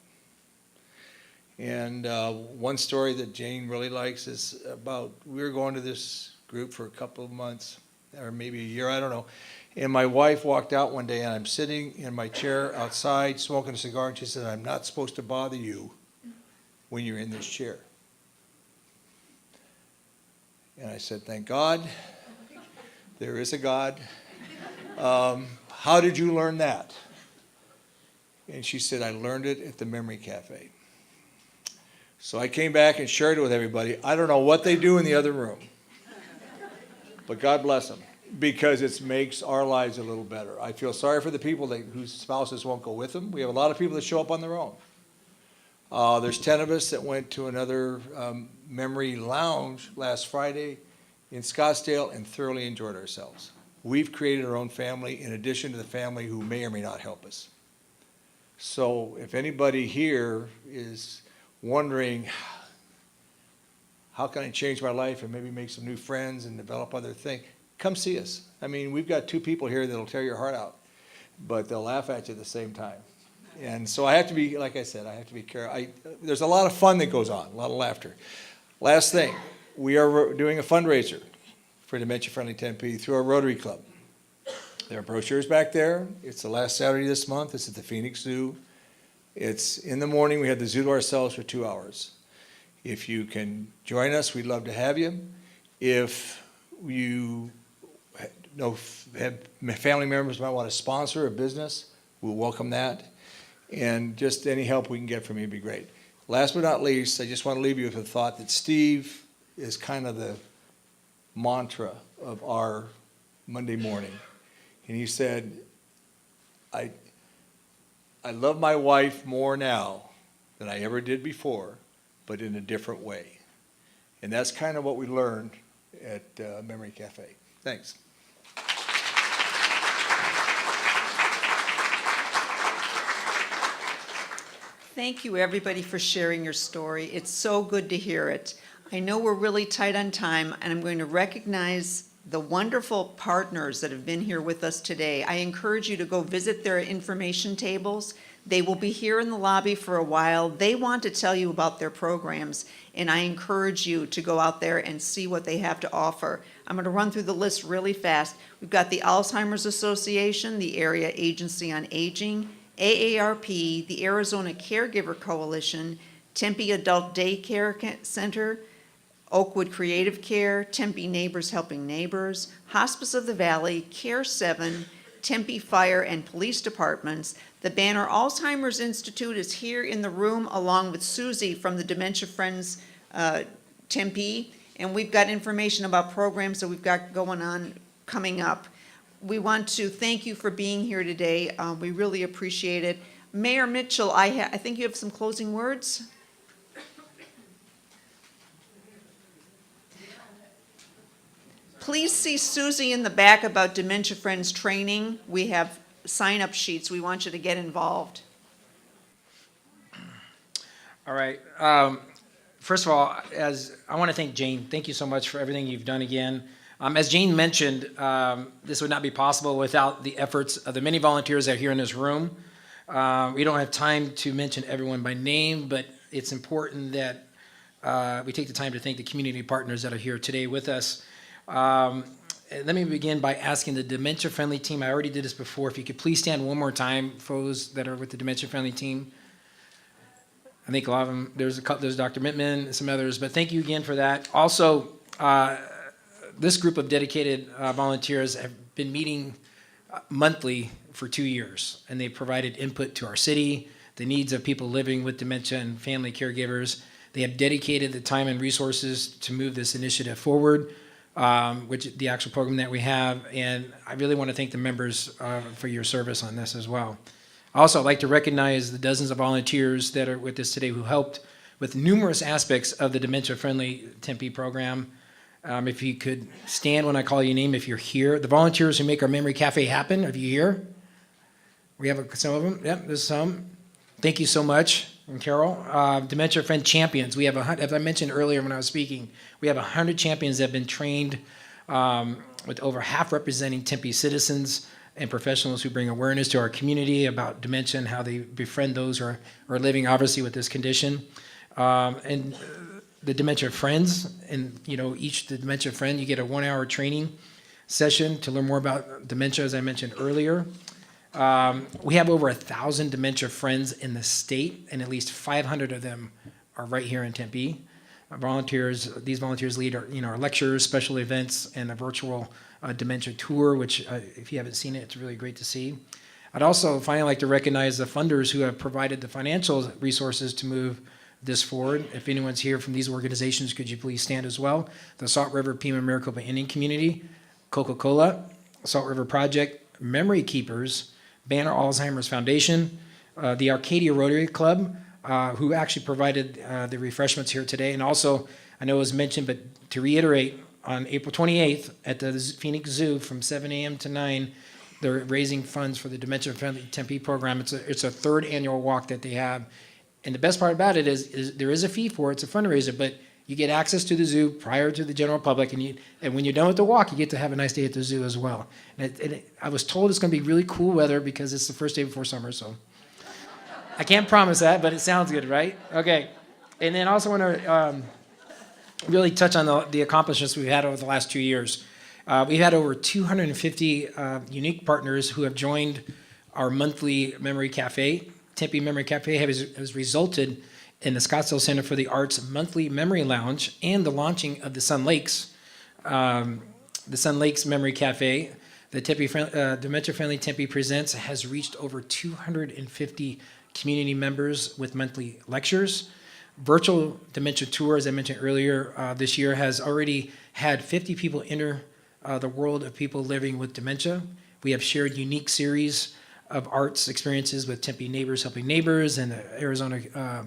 P: And one story that Jane really likes is about, we were going to this group for a couple of months, or maybe a year, I don't know. And my wife walked out one day, and I'm sitting in my chair outside smoking a cigar, and she said, I'm not supposed to bother you when you're in this chair. And I said, thank God, there is a God. How did you learn that? And she said, I learned it at the Memory Cafe. So I came back and shared it with everybody. I don't know what they do in the other room, but God bless them, because it makes our lives a little better. I feel sorry for the people whose spouses won't go with them. We have a lot of people that show up on their own. There's 10 of us that went to another memory lounge last Friday in Scottsdale and thoroughly enjoyed ourselves. We've created our own family in addition to the family who may or may not help us. So if anybody here is wondering, how can I change my life and maybe make some new friends and develop other things, come see us. I mean, we've got 2 people here that'll tear your heart out, but they'll laugh at you at the same time. And so I have to be, like I said, I have to be careful. There's a lot of fun that goes on, a lot of laughter. Last thing, we are doing a fundraiser for Dementia Friendly Tempe through our Rotary Club. There are brochures back there. It's the last Saturday this month. It's at the Phoenix Zoo. It's in the morning. We have the zoo to ourselves for 2 hours. If you can join us, we'd love to have you. If you have family members might want to sponsor a business, we'll welcome that. And just any help we can get from you would be great. Last but not least, I just want to leave you with the thought that Steve is kind of the mantra of our Monday morning. And he said, I love my wife more now than I ever did before, but in a different way. And that's kind of what we learned at Memory Cafe. Thanks.
A: Thank you, everybody, for sharing your story. It's so good to hear it. I know we're really tight on time, and I'm going to recognize the wonderful partners that have been here with us today. I encourage you to go visit their information tables. They will be here in the lobby for a while. They want to tell you about their programs, and I encourage you to go out there and see what they have to offer. I'm going to run through the list really fast. We've got the Alzheimer's Association, the Area Agency on Aging, AARP, the Arizona Caregiver Coalition, Tempe Adult Daycare Center, Oakwood Creative Care, Tempe Neighbors Helping Neighbors, Hospice of the Valley, Care 7, Tempe Fire and Police Departments. The Banner Alzheimer's Institute is here in the room along with Susie from the Dementia Friends Tempe, and we've got information about programs that we've got going on coming up. We want to thank you for being here today. We really appreciate it. Mayor Mitchell, I think you have some closing words? Please see Susie in the back about Dementia Friends training. We have sign-up sheets. We want you to get involved.
E: All right. First of all, I want to thank Jane. Thank you so much for everything you've done again. As Jane mentioned, this would not be possible without the efforts of the many volunteers that are here in this room. We don't have time to mention everyone by name, but it's important that we take the time to thank the community partners that are here today with us. Let me begin by asking the Dementia Friendly team, I already did this before, if you could please stand one more time for those that are with the Dementia Friendly team. I think a lot of them, there's Dr. Mittman and some others, but thank you again for that. Also, this group of dedicated volunteers have been meeting monthly for 2 years, and they provided input to our city, the needs of people living with dementia and family caregivers. They have dedicated the time and resources to move this initiative forward, which the actual program that we have, and I really want to thank the members for your service on this as well. Also, I'd like to recognize the dozens of volunteers that are with us today who helped with numerous aspects of the Dementia Friendly Tempe program. If you could stand when I call your name if you're here. The volunteers who make our Memory Cafe happen, are you here? We have some of them. Yep, there's some. Thank you so much. And Carol, Dementia Friend Champions. We have, as I mentioned earlier when I was speaking, we have 100 champions that have been trained with over half representing Tempe citizens and professionals who bring awareness to our community about dementia and how they befriend those who are living obviously with this condition. And the Dementia Friends, and the Dementia Friend, you get a 1-hour training session to learn more about dementia, as I mentioned earlier. We have over 1,000 Dementia Friends in the state, and at least 500 of them are right here in Tempe. These volunteers lead our lectures, special events, and a virtual dementia tour, which if you haven't seen it, it's really great to see. I'd also finally like to recognize the funders who have provided the financial resources to move this forward. If anyone's here from these organizations, could you please stand as well? The Salt River Pima Maricopa Indian Community, Coca-Cola, Salt River Project, Memory Keepers, Banner Alzheimer's Foundation, the Arcadia Rotary Club, who actually provided the refreshments here today. And also, I know it was mentioned, but to reiterate, on April 28th at the Phoenix Zoo from 7 a.m. to 9, they're raising funds for the Dementia Friendly Tempe program. It's a third annual walk that they have. And the best part about it is there is a fee for it. It's a fundraiser, but you get access to the zoo prior to the general public, and when you're done with the walk, you get to have a nice day at the zoo as well. And I was told it's going to be really cool weather because it's the first day before summer, so I can't promise that, but it sounds good, right? Okay. And then I also want to really touch on the accomplishments we've had over the last 2 years. We've had over 250 unique partners who have joined our monthly Memory Cafe. Tempe Memory Cafe has resulted in the Scottsdale Center for the Arts monthly memory lounge and the launching of the Sun Lakes Memory Cafe. The Dementia Friendly Tempe Presents has reached over 250 community members with monthly lectures. Virtual dementia tour, as I mentioned earlier, this year has already had 50 people enter the world of people living with dementia. We have shared unique series of arts experiences with Tempe Neighbors Helping Neighbors and the Arizona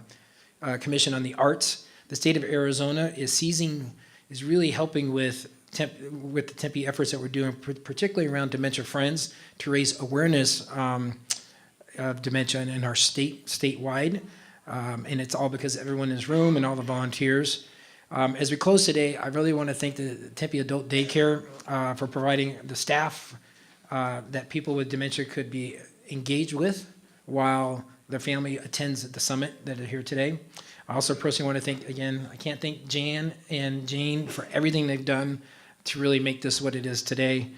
E: Commission on the Arts. The state of Arizona is really helping with the Tempe efforts that we're doing, particularly around Dementia Friends, to raise awareness of dementia in our statewide. And it's all because everyone in this room and all the volunteers. As we close today, I really want to thank the Tempe Adult Daycare for providing the staff that people with dementia could be engaged with while their family attends the summit that are here today. I also personally want to thank, again, I can't thank Jan and Jane for everything they've done to really make this what it is today.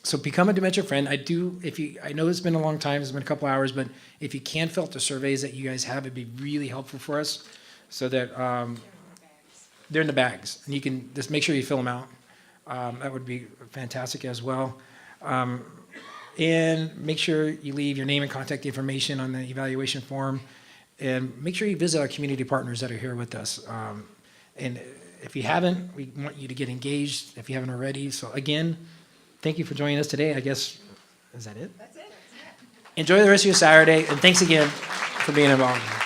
E: So become a dementia friend. I know it's been a long time, it's been a couple hours, but if you can fill out the surveys that you guys have, it'd be really helpful for us so that they're in the bags. And you can just make sure you fill them out. That would be fantastic as well. And make sure you leave your name and contact information on the evaluation form. And make sure you visit our community partners that are here with us. And if you haven't, we want you to get engaged if you haven't already. So again, thank you for joining us today. I guess, is that it? That's it. Enjoy the rest of your Saturday, and thanks again for being involved.